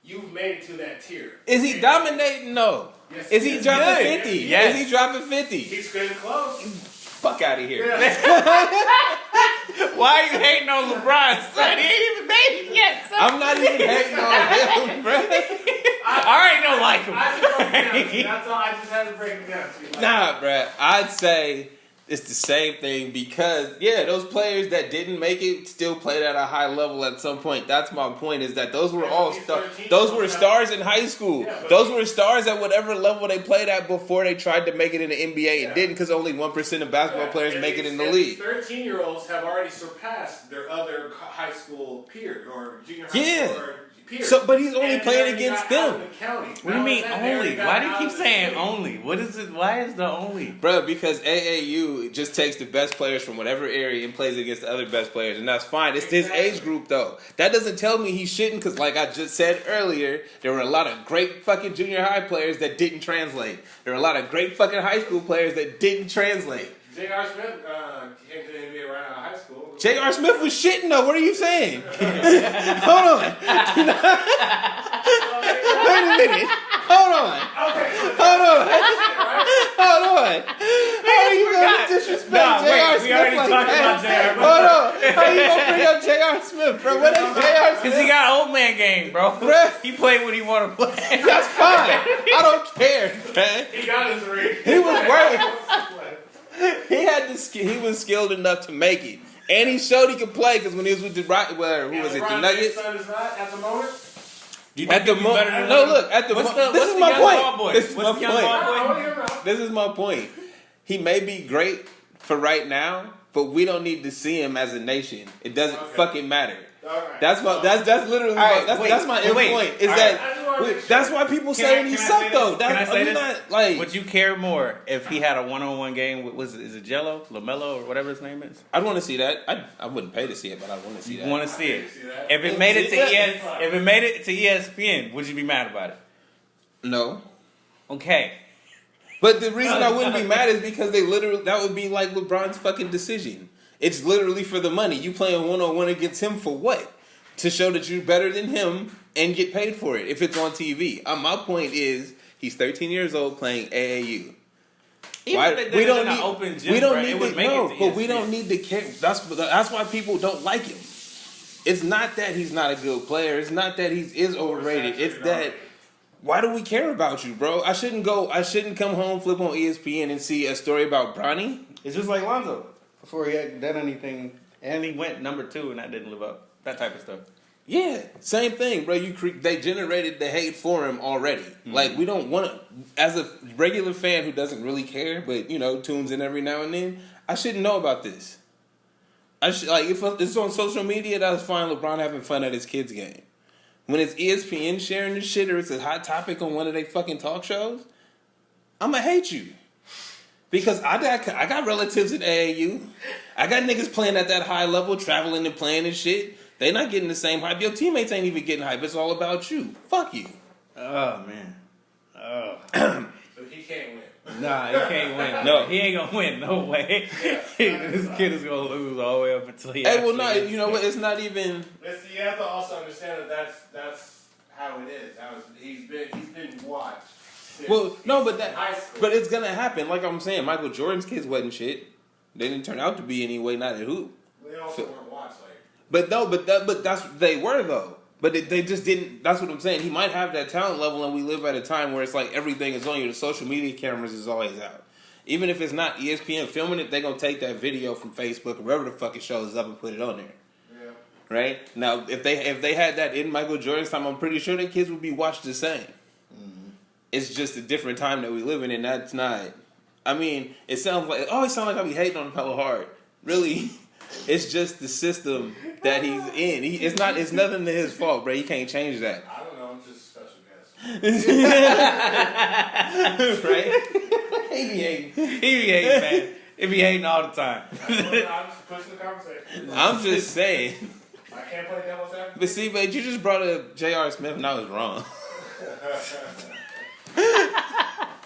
You've made it to that tier. Is he dominating? No. Yes, is he dropping 50? Yes. Is he dropping 50? He's getting close. Fuck out of here. Yeah. Why are you hating on LeBron, son? He ain't even made it yet, son. I'm not even hating on him, bro. I already don't like him. I just broke it down to you. That's all. I just had to break it down to you. Like, Nah, bruh. I'd say it's the same thing because, yeah, those players that didn't make it still played at a high level at some point. That's my point, is that those were all those were stars in high school. Those were stars at whatever level they played at before they tried to make it in the NBA and didn't, because only 1% of basketball players make it in the league. 13-year-olds have already surpassed their other high school peers or junior high school or peers. So, but he's only And playing they against got out them. of the county. What do you mean only? Why do you keep saying only? What is it? Why is the only? Bro, because AAU just takes the best players from whatever area and plays against the other best players, and that's fine. It's his age group, though. That doesn't tell me he shouldn't, because like I just said earlier, there were a lot of great fucking junior high players that didn't translate. There were a lot of great fucking high school players that didn't translate. J.R. Smith came to the NBA right out of high school. J.R. Smith was shitting, though. What are you saying? Hold on. Wait a minute. Hold on. Hold on. Hold on. How are you going to disrespect J.R. Smith? We already like talked that? about J.R. Hold on. How you going to bring up J.R. Smith, bro? What is J.R. Smith? Because he got old man game, bro. Bruh. He played when he want to play. That's fine. I don't care, man. He got his ring. He was working. He was skilled enough to make it. And he showed he could play, because when he was with the who was it, the Nuggets? Son is not at the moment. At the moment, no. Look, at the moment. This is my point. This is my point. This is my point. He may be great for right now, but we don't need to see him as a nation. It doesn't fucking matter. Right. That's literally that's my end point. Is that's why people saying he sucked though. Can I say this? Not, like, would you care more if he had a one-on-one game with is it LaMelo or whatever his name is? I'd want to see that. I wouldn't pay to see it, but I want to see that. You want to see it? If it made it to ESPN, would you be mad about it? No. Okay. But the reason I wouldn't be mad is because that would be like LeBron's fucking decision. It's literally for the money. You playing one-on-one against him for what? To show that you're better than him and get paid for it if it's on TV. My point is, he's 13 years old playing AAU. We don't need to care. That's why people don't like him. It's not that he's not a good player. It's not that he is overrated. It's that, why do we care about you, bro? I shouldn't come home, flip on ESPN, and see a story about Bronny. It's just like Lonzo. Before he had done anything, and he went number 2, and that didn't live up. That type of stuff. Yeah, same thing, bro. They generated the hate for him already. Mm-hmm. Like, we don't want to, as a regular fan who doesn't really care, but, tunes in every now and then, I shouldn't know about this. If it's on social media, that's fine. LeBron having fun at his kids' game. When it's ESPN sharing this shit, or it's a hot topic on one of their fucking talk shows, I'm going to hate you. Because I got relatives in AAU. I got niggas playing at that high level, traveling and playing and shit. They not getting the same hype. Your teammates ain't even getting hype. It's all about you. Fuck you. Oh, man. Oh. So he can't win. Nah, he can't win. No, he ain't gonna win. No way. This kid is gonna lose all the way up until he. Hey, well, no, you know what? It's not even. Listen, you have to also understand that that's how it is. He's been watched. Well, no, but it's gonna happen. Like I'm saying, Michael Jordan's kids wasn't shit. They didn't turn out to be anyway. Not at hoop. They also weren't watched. But that's they were though. But they just didn't. That's what I'm saying. He might have that talent level, and we live at a time where it's like everything is on you. The social media cameras is always out. Even if it's not ESPN filming it, they're gonna take that video from Facebook or wherever the fuck it shows up and put it on there. Yeah. Right? Now, if they had that in Michael Jordan's time, I'm pretty sure their kids would be watched the same. Mm-hmm. It's just a different time that we live in, and that's not. I mean, it always sounds like I be hating on him hella hard. Really, it's just the system that he's in. It's nothing to his fault, bro. He can't change that. I don't know. I'm just a special guest. Right? He be hating, man. If he hating all the time. I'm just pushing the conversation. I'm just saying. I can't play devil's advocate. But see, but you just brought up J.R. Smith and I was wrong.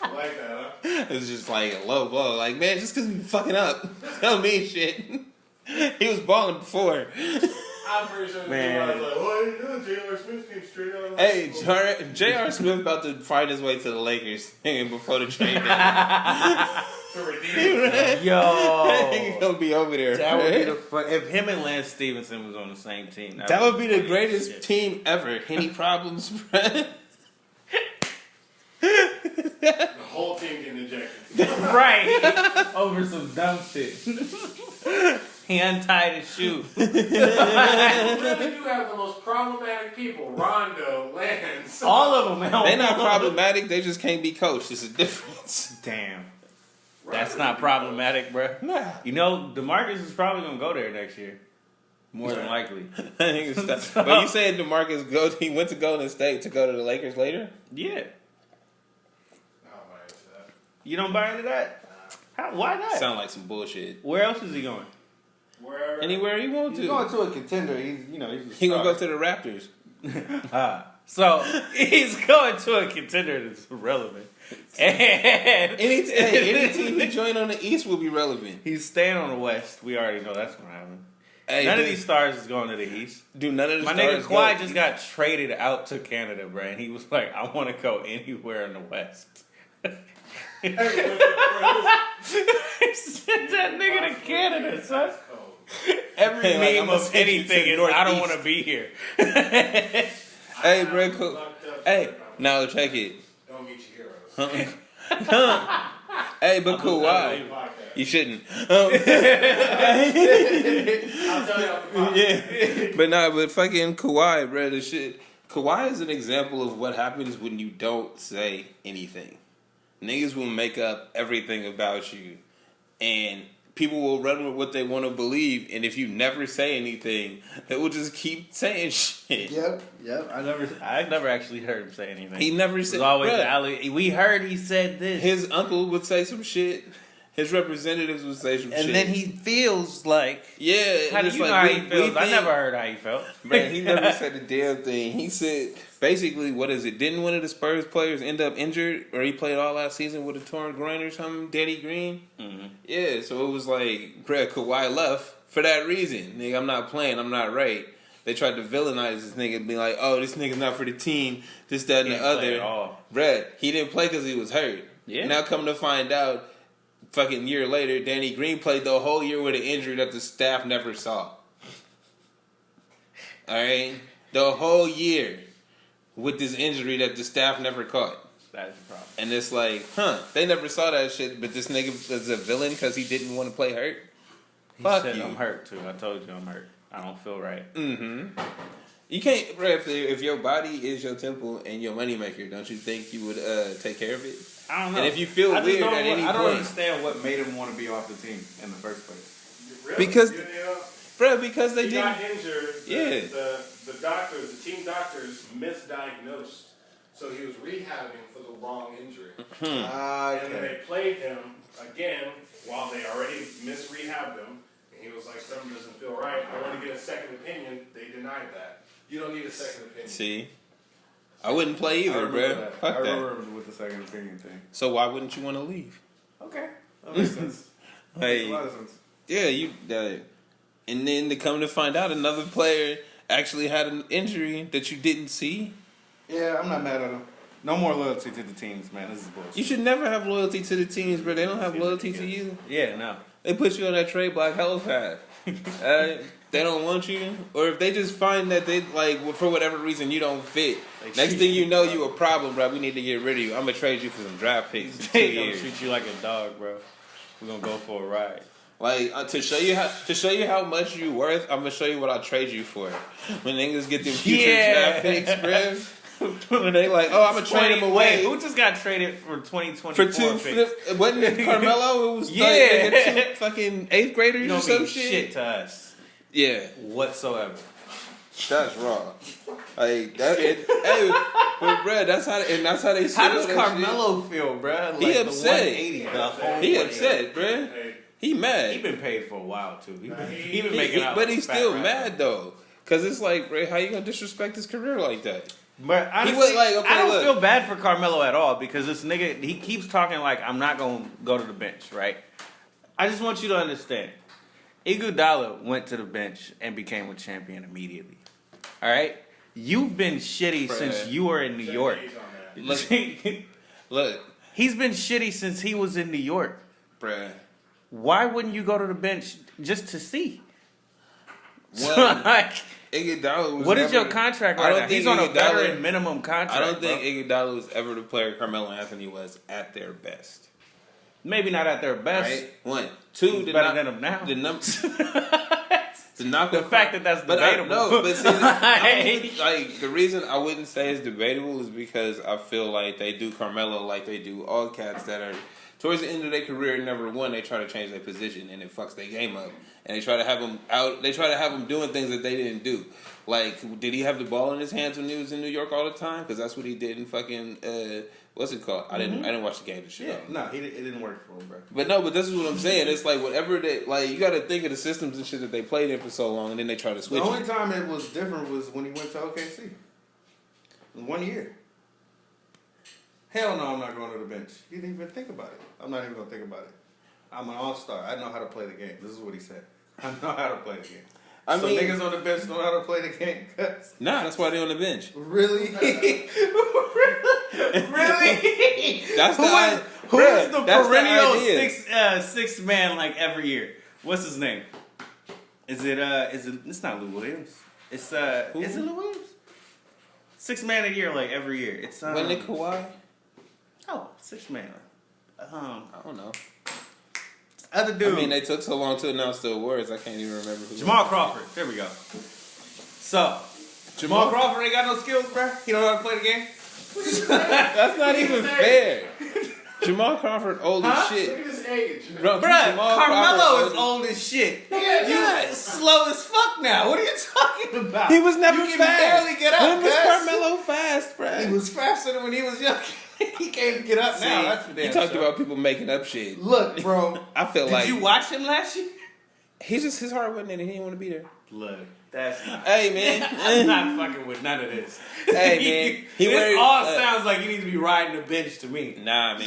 Like that, huh? It's just like a low blow. Like, man, just because we fucking up, don't mean shit. He was balling before. I'm pretty sure Man. was like, "What are you doing? J.R. Smith came straight out of the Hey, J.R. Smith about to find his way to the Lakers before the trade deadline. to redeem it." Yo. He's gonna be over there. That would be the if him and Lance Stevenson was on the same team. That would be the greatest team ever. Any problems, Brad? The whole team getting ejected. Right. Over some dumb shit. He untied his shoe. You really do have the most problematic people. Rondo, Lance. All of them. They're not problematic. They just can't be coached. It's a difference. Damn. That's not problematic, bro. Nah. You know, DeMarcus is probably going to go there next year. More than likely. But you said DeMarcus he went to Golden State to go to the Lakers later? Yeah. Oh, my God. You don't buy into that? How, why not? Sound like some bullshit. Where else is he going? Wherever. Anywhere he want He's to. going to a contender. He's a He gonna star. go to the Raptors. So he's going to a contender that's relevant. And Any team he join on the East will be relevant. he's staying on the West. We already know that's going to happen. Hey, None of dude, these stars is going to the East. do none of the My stars nigga Kawhi go- just got traded out to Canada, bro. And he was like, I want to go anywhere in the West. He sent that nigga to Canada, son. Every Hey, like, meme I'ma of send you anything to is, Northeast. I don't want to be here. Hey, bro, cool. Hey, now check it. Don't meet your heroes. Hey, but Kawhi, Podcast. you shouldn't. I'll tell you off the podcast. Yeah, but fucking Kawhi, bro, the shit. Kawhi is an example of what happens when you don't say anything. Niggas will make up everything about you, and people will run with what they want to believe. And if you never say anything, they will just keep saying shit. Yep. I never actually heard him say anything. He never It was said. always Bruh, alley. We heard he said this. his uncle would say some shit. His representatives would say some shit. and then he feels like. yeah. How do it's you know like, how he feels? I never heard how he felt. Man, he never said a damn thing. He said, basically, what is it? Didn't one of the Spurs players end up injured, or he played all last season with a torn groin or something? Danny Green? Mm-hmm. Yeah, so it was like, bruh, Kawhi left for that reason. Nigga, I'm not playing. I'm not right. They tried to villainize this nigga and be like, oh, this nigga's not for the team, this, that, and He the didn't play other. at all. Bruh, he didn't play because he was hurt. Yeah. Now come to find out, fucking year later, Danny Green played the whole year with an injury that the staff never saw. Alright? The whole year with this injury that the staff never caught. That's the problem. And it's like, they never saw that shit, but this nigga is a villain because he didn't want to play hurt? He Fuck said you. I'm hurt too. I told you I'm hurt. I don't feel right. Mm-hmm. You can't, bro, if your body is your temple and your moneymaker, don't you think you would take care of it? I don't know. And if you feel I just weird don't at any I don't point, understand what made him want to be off the team in the first place. Really? Because- You know, bro, because they he didn't. got injured. Yeah. The doctors, the team doctors misdiagnosed. So he was rehabbing for the wrong injury. And then they played him again while they already misrehabbed him. And he was like, something doesn't feel right. I want to get a second opinion. They denied that. You don't need a second opinion. See? I wouldn't play either, bro. Fuck I that. remember with the second opinion thing. So why wouldn't you want to leave? Okay. That makes sense. Like, Makes a lot of sense. yeah, you. And then to come to find out, another player actually had an injury that you didn't see. Yeah, I'm not mad at him. No more loyalty to the teams, man. This is bullshit. You should never have loyalty to the teams, bro. They don't have loyalty to you. Yeah, no. They put you on that trade block hella fast. They don't want you, or if they just find that they like for whatever reason you don't fit. Next thing you know, you a problem, bro. We need to get rid of you. I'm gonna trade you for some draft picks. in 2 They gonna years. treat you like a dog, bro. We're gonna go for a ride. Like to show you how much you worth, I'm gonna show you what I'll trade you for. When niggas get them future draft picks, bro. When they like, oh, I'm gonna trade him away. Who just got traded for 2024 For two, picks? wasn't it Carmelo? It was Yeah. like nigga, two fucking 8th graders You or don't some mean shit. shit to us Yeah, whatsoever. that's wrong. Like that. Hey, but bro, that's how they. How does that Carmelo feel, bro? Like He the upset. 180, the whole Shit. He 180. upset, bro. Hey, He mad. He been paid for a while too. He been He- making out. but like he's a fat still rapper. mad though. Cause it's like, Ray, how you gonna disrespect his career like that? But honestly, was like, okay, I don't look. feel bad for Carmelo at all because this nigga, he keeps talking like I'm not gonna go to the bench, right? I just want you to understand. Iguodala went to the bench and became a champion immediately. All right, you've been shitty Bruh. since you were in New York. Look, look, He's been shitty since he was in New York. bruh. Why wouldn't you go to the bench just to see? One, Like, Iguodala was what is never- your contract I right don't now? think He's on a Iguodala- veteran minimum contract. I don't think bro. Iguodala was ever the player Carmelo Anthony was at their best. Maybe not at their best. Right? One, two. He's the better knock- than him now. The number. The knock The on- fact that that's but debatable. No, but see, I don't like the reason I wouldn't say it's debatable is because I feel like they do Carmelo like they do all cats that are towards the end of their career number one. They try to change their position and it fucks their game up, and they try to have them out. They try to have them doing things that they didn't do. Like, did he have the ball in his hands when he was in New York all the time? Because that's what he did in fucking what's it called? I didn't watch the game to shit. Yeah, no, it didn't work for him, bro. But no, but this is what I'm saying. It's like whatever they like. You got to think of the systems and shit that they played in for so long, and then they try to The switch. only it. time it was different was when he went to OKC. In 1 year. Hell no, I'm not going to the bench. He didn't even think about it. I'm not even going to think about it. I'm an all-star. I know how to play the game. This is what he said. I know how to play the game. I So mean- niggas on the bench know how to play the game. Nah, that's why they on the bench. Really? Really? That's Who the is, who bruh, is the that's perennial idea. sixth man like every year? What's his name? Is it it's not Lou Williams. It's is it Lou Williams? Sixth man a year like every year. It's Wasn't it Kawhi? sixth man. I don't know. Other dude. I mean, they took so long to announce the awards. I can't even remember who. Jamal Crawford. There we go. So Jamal Crawford ain't got no skills, bro. He don't know how to play the game. That's not even fair. Jamal Crawford old as Look shit. at his age. Bro, Bruh, Jamal Carmelo Crawford is old as shit. Yeah, You yeah. slow as fuck now. What are you talking about? He was never you can fast. barely get up. When was cuz. Carmelo fast, bro? He was faster than when he was young. He can't get up now. That's for damn You talked sure. about people making up shit. Look, bro. I feel Did like you watch him last year? he's just his heart wasn't in it. He didn't want to be there. Look, that's not. Hey man, I'm not fucking with none of this. Hey, man. He this wears- all sounds like you need to be riding the bench to me. nah, man.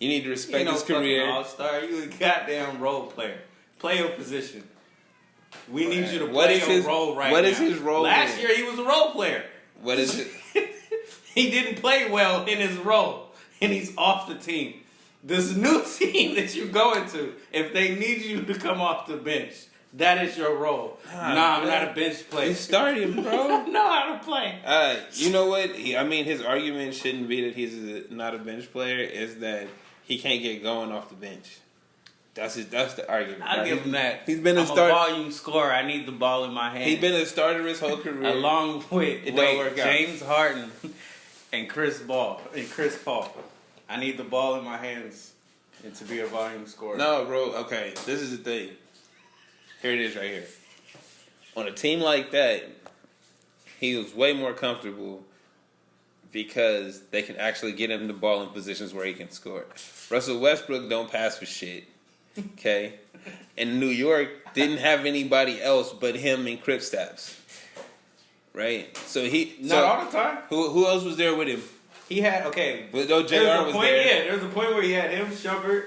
You need to You respect ain't no his fucking career. all-star. You a goddamn role player. Play your position. We need you to What play is your his- role right now. what is his role Last then? year he was a role player. What is it? He didn't play well in his role, and he's off the team. This new team that you go into, if they need you to come off the bench, that is your role. Nah, I'm not a bench player. You started him, bro. I don't know how to play. You know what? His argument shouldn't be that he's not a bench player. Is that he can't get going off the bench. That's the argument. I'll right? give him that. He's been a I'm starter. a volume scorer. I need the ball in my hand. He's been a starter his whole career. along with It don't work out. James Harden and Chris Paul. I need the ball in my hands and to be a volume scorer. No, bro. Okay, this is the thing. Here it is, right here. On a team like that, he was way more comfortable because they can actually get him the ball in positions where he can score. Russell Westbrook don't pass for shit. Okay, and New York didn't have anybody else but him and Kristaps. Right, so Not all the time. Who else was there with him? He had But no, JR There's a was point. there. Yeah, there's a point where he had him, Shumpert.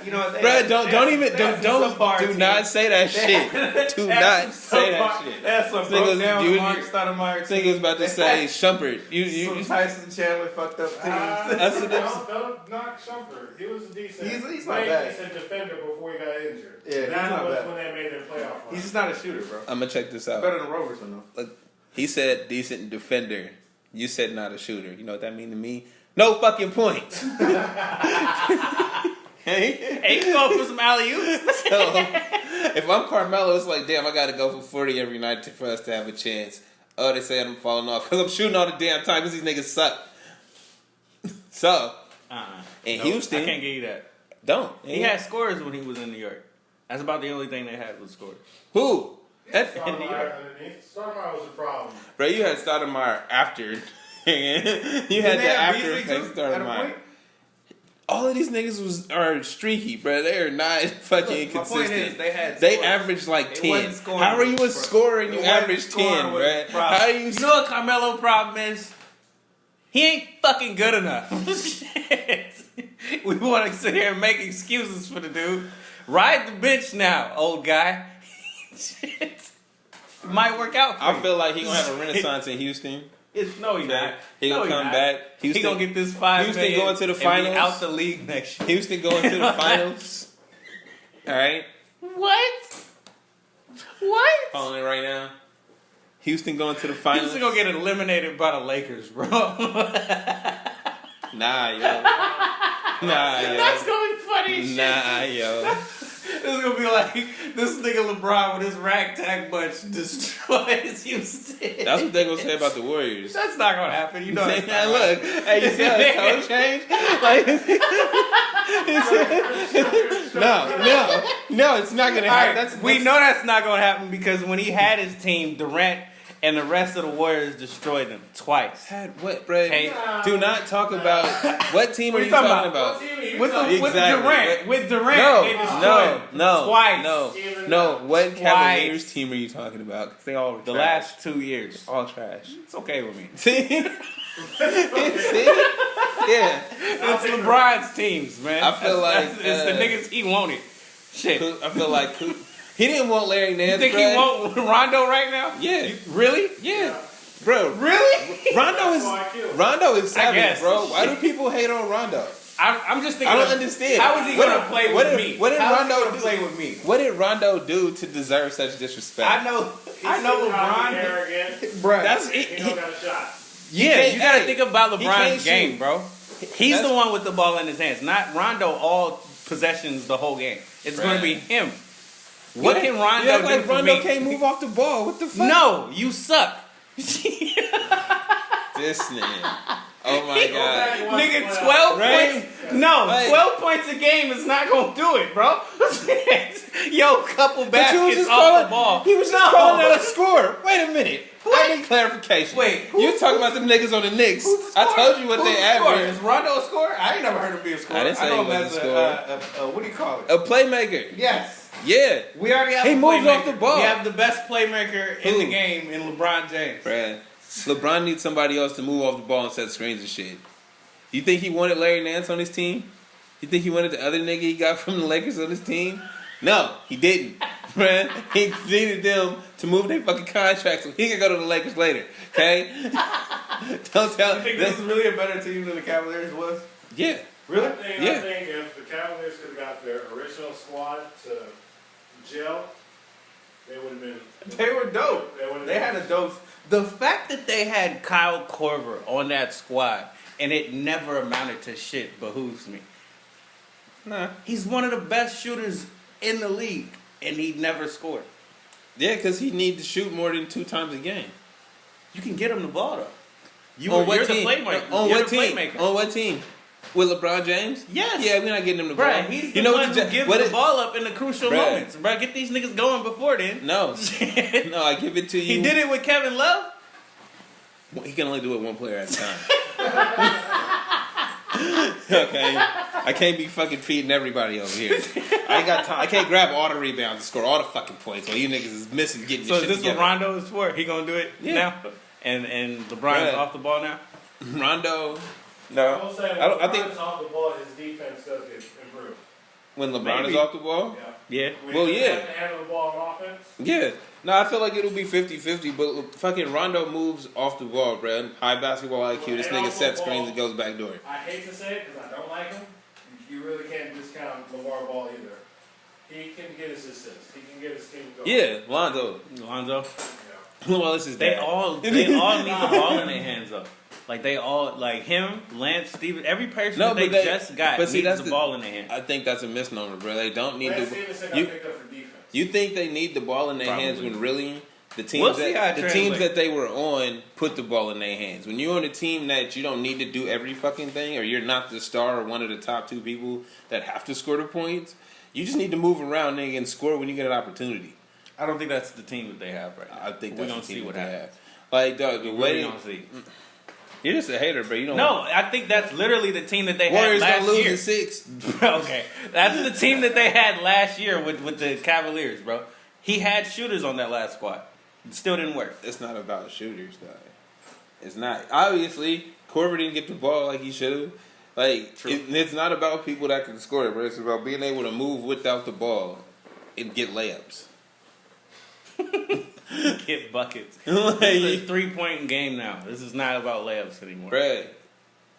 You know what? Bruh, do not say that shit. Do not say that shit. That's some Niggas, broke down you- Mark Stoudemire. Think was about to say Shumpert. You Some Tyson Chandler fucked up teams. That's what Don't knock Shumpert. He was a decent. He's not way bad. decent defender before he got injured. Yeah, he's that not was bad. when they made their playoff run. He's just not a shooter, bro. I'm gonna check this out. Better than Robertson, though. Look, he said decent defender. You said not a shooter. You know what that mean to me? No fucking points. Hey, you go for some alley-oops. So, if I'm Carmelo, it's like, damn, I gotta go for 40 every night for us to have a chance. Oh, they say I'm falling off because I'm shooting all the damn time because these niggas suck. So, in Houston, I can't give you that. don't. He had scores when he was in New York. That's about the only thing they had was scores. Who? Stoudemire underneath. Stoudemire was a problem. Bro, you had Stoudemire after. You had Didn't the they have after Beasley effects too, at a Stoudemire. point? all of these niggas are streaky, bro. They are not fucking My point is, consistent. they average like They 10. wasn't scoring How are you a with- scorer and They you wasn't average scoring 10, with bro? problems. How are you? You know what Carmelo problem is? He ain't fucking good enough. Shit. We want to sit here and make excuses for the dude. Ride the bench now, old guy. Shit. Might work out for I you. feel like he gonna have a renaissance in Houston. No, he not. He gonna come back. He gonna get this $5 Houston million going to the and be finals. out the league next year. Houston going to the finals. All right, What? What? calling it right now. Houston going to the finals. Houston gonna get eliminated by the Lakers, bro. Nah, yo. Nah, yo. That's gonna be funny as shit. Nah, yo. This is gonna be like this nigga LeBron with his ragtag bunch destroys Houston. That's what they gonna say about the Warriors. That's not gonna happen. You know that's Hey, not look, hey, you see how the tone changed? Like, no, it's not gonna All right, happen. we know that's not gonna happen because when he had his team, Durant and the rest of the Warriors destroyed them twice. Had what, bro? Hey, Do not talk about what team What are you you talking talking about? about? With Exactly. Durant, they destroyed them twice. No. What Twice. Cavaliers team are you talking about? 'Cause they all were The trash. last 2 years. all trash. It's okay with me. See, see, yeah. It's LeBron's teams, man. I feel like, it's the niggas he wanted. Shit. I feel like he didn't want Larry Nance. You think bro. he want Rondo right now? Yeah. Really? Yeah, bro. Really? Rondo is savage, guess. bro. Why do people hate on Rondo? I'm just thinking. I don't understand. How is he gonna play with me? What did How is he Rondo gonna do? play with me? What did Rondo do to deserve such disrespect? I know LeBron. Arrogant. Bro, That's He it. don't got a shot. yeah, can't- you gotta hey, think about he can't LeBron's game, shoot. bro. He's That's- the one with the ball in his hands, not Rondo. All possessions the whole game. It's Right. gonna be him. What can Rondo You act do like for Rondo me? can't move off the ball. What the fuck? No, you suck. This nigga. Oh my god. Nigga, 12 Right? points. No, Right. 12 points a game is not gonna do it, bro. Yo, couple But you was baskets just off calling, the ball. He was just calling out a score. Wait a minute. I need clarification. Wait, you talking about them niggas on the Knicks? I told you what Who's they the scorer? average. Is Rondo a scorer? I ain't never heard him be a scorer. I didn't say know he him wasn't as a what do you call it? A playmaker. Yes. Yeah. We already have He a moves playmaker. off the ball. We have the best playmaker in Who? the game in LeBron James. Bruh. LeBron needs somebody else to move off the ball and set screens and shit. You think he wanted Larry Nance on his team? You think he wanted the other nigga he got from the Lakers on his team? No, he didn't. Bruh. He needed them to move their fucking contract so he could go to the Lakers later. Okay? Don't tell You think this is really a better team than the Cavaliers was? Yeah. Really? I Yeah. think if the Cavaliers could have got their original squad to gel, they would have been. They were dope. They had a dope. The fact that they had Kyle Korver on that squad and it never amounted to shit behooves me. Nah. He's one of the best shooters in the league, and he never scored. Yeah, because he needs to shoot more than 2 times a game. You can get him the ball though. On what You're team? the playmaker. On You're what the team? playmaker. On what team? With LeBron James? Yes. Yeah, we're not getting him the ball. Bruh, he's the you know one what who gives the ball up in the crucial Bruh. moments. Bruh, get these niggas going before then. No. No, I give it to you. He did it with Kevin Love. He can only do it one player at a time. Okay, I can't be fucking feeding everybody over here. I ain't got time. I can't grab all the rebounds and score all the fucking points while you niggas is missing getting So this is shit this together. what Rondo is for? He gonna do it Yeah. now? And LeBron's Bruh. off the ball now? Rondo, I no. will say, when I think LeBron's off the ball, his defense does get improved. when LeBron Maybe. is off the ball, Yeah. Yeah. When Well, he yeah. doesn't have to handle the ball on offense. yeah. No, I feel like it'll be 50-50, but fucking Rondo moves off the ball, bruh. High basketball IQ. This And nigga off the sets ball. screens and goes back door. I hate to say it because I don't like him. You really can't discount LeVar Ball either. He can get his assists. He can get his team going. Yeah, Lonzo. Lonzo. Yeah. Well, this is They that. all need the ball in their hands though. Like they all like him, Lance, Steven, every person No, that they but they- just got but see, needs that's the ball in their hands. I think that's a misnomer, bro. They don't need Lance the. Stevenson got You, picked up for defense. you think they need the ball in their Probably. hands when really the teams We'll see how it the teams translates. that they were on put the ball in their hands. When you're on a team that you don't need to do every fucking thing, or you're not the star or one of the top 2 people that have to score the points, you just need to move around nigga, and score when you get an opportunity. I don't think that's the team that they have right now. I think we're that's gonna the see team what that they happens. have. Like the We're way gonna see. You're just a hater, bro. You don't. No, I think that's literally the team that they Warriors had gonna last lose year. in 6. Okay, that's the team that they had last year with the Cavaliers, bro. He had shooters on that last squad. It still didn't work. It's not about shooters, though. It's not. Obviously, Corver didn't get the ball like he should have. Like, it's not about people that can score, bro. It's about being able to move without the ball and get layups. Get buckets. Like, It's a 3-point game now. This is not about layups anymore. bruh,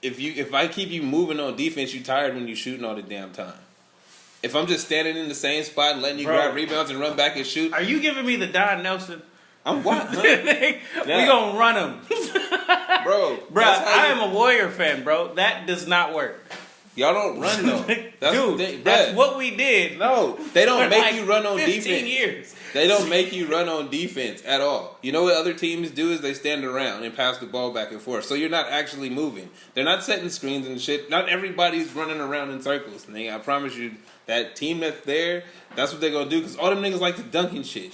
if I keep you moving on defense, you tired when you shooting all the damn time. If I'm just standing in the same spot and letting you grab rebounds and run back and shoot, Are you giving me the Don Nelson? I'm what? Huh? We gonna run him. Bro, Bro, I am a Warrior fan, bro. That does not work. y'all don't run though. That's Dude, the thing. that's Bruh, what we did. no, they don't for make like you run on 15 defense. years. They don't make you run on defense at all. You know what other teams do is they stand around and pass the ball back and forth. So you're not actually moving. They're not setting screens and shit. Not everybody's running around in circles. Nigga, I promise you, that team that's there, that's what they're going to do. Because all them niggas like to dunk and shit.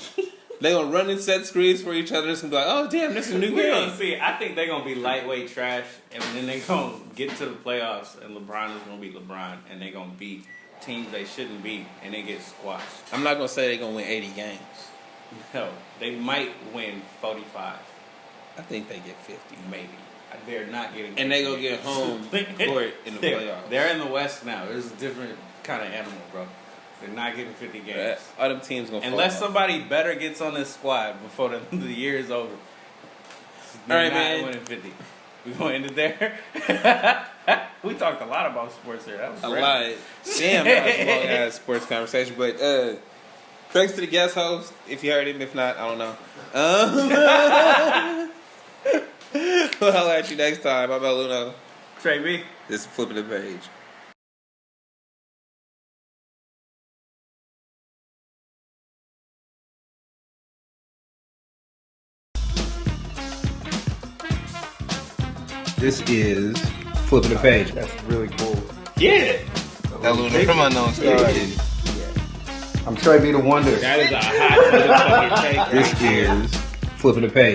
They going to run and set screens for each other. It's going to be like, oh, damn, this is a new We're game. gonna see. I think they're gonna be lightweight trash, and then they're gonna get to the playoffs, and LeBron is gonna be LeBron, and they're gonna beat teams they shouldn't beat, and they get squashed. I'm not going to say they're going to win 80 games. No, they might win 45, I think they get 50. maybe. They're not getting. And they going to get home court in the playoffs. They're in the West now. There's a different kind of animal, bro. They're not getting 50 games. All them teams going to Unless somebody better gets on this squad before the year is over. All right, Not man. winning 50. We gonna end it there. We talked a lot about sports there. That was a great. lot. Damn, that was a long ass sports conversation. But thanks to the guest host. If you heard him, if not, I don't know. We'll holler at you next time. I'm El Luno. Trey B. This is Flipping the Page. This is Flipping the Page. That's really cool. Yeah. El Luno from Unknown Stars. I'm Trey B the Wonder. That is a hot motherfucking take. This is Flipping the Page.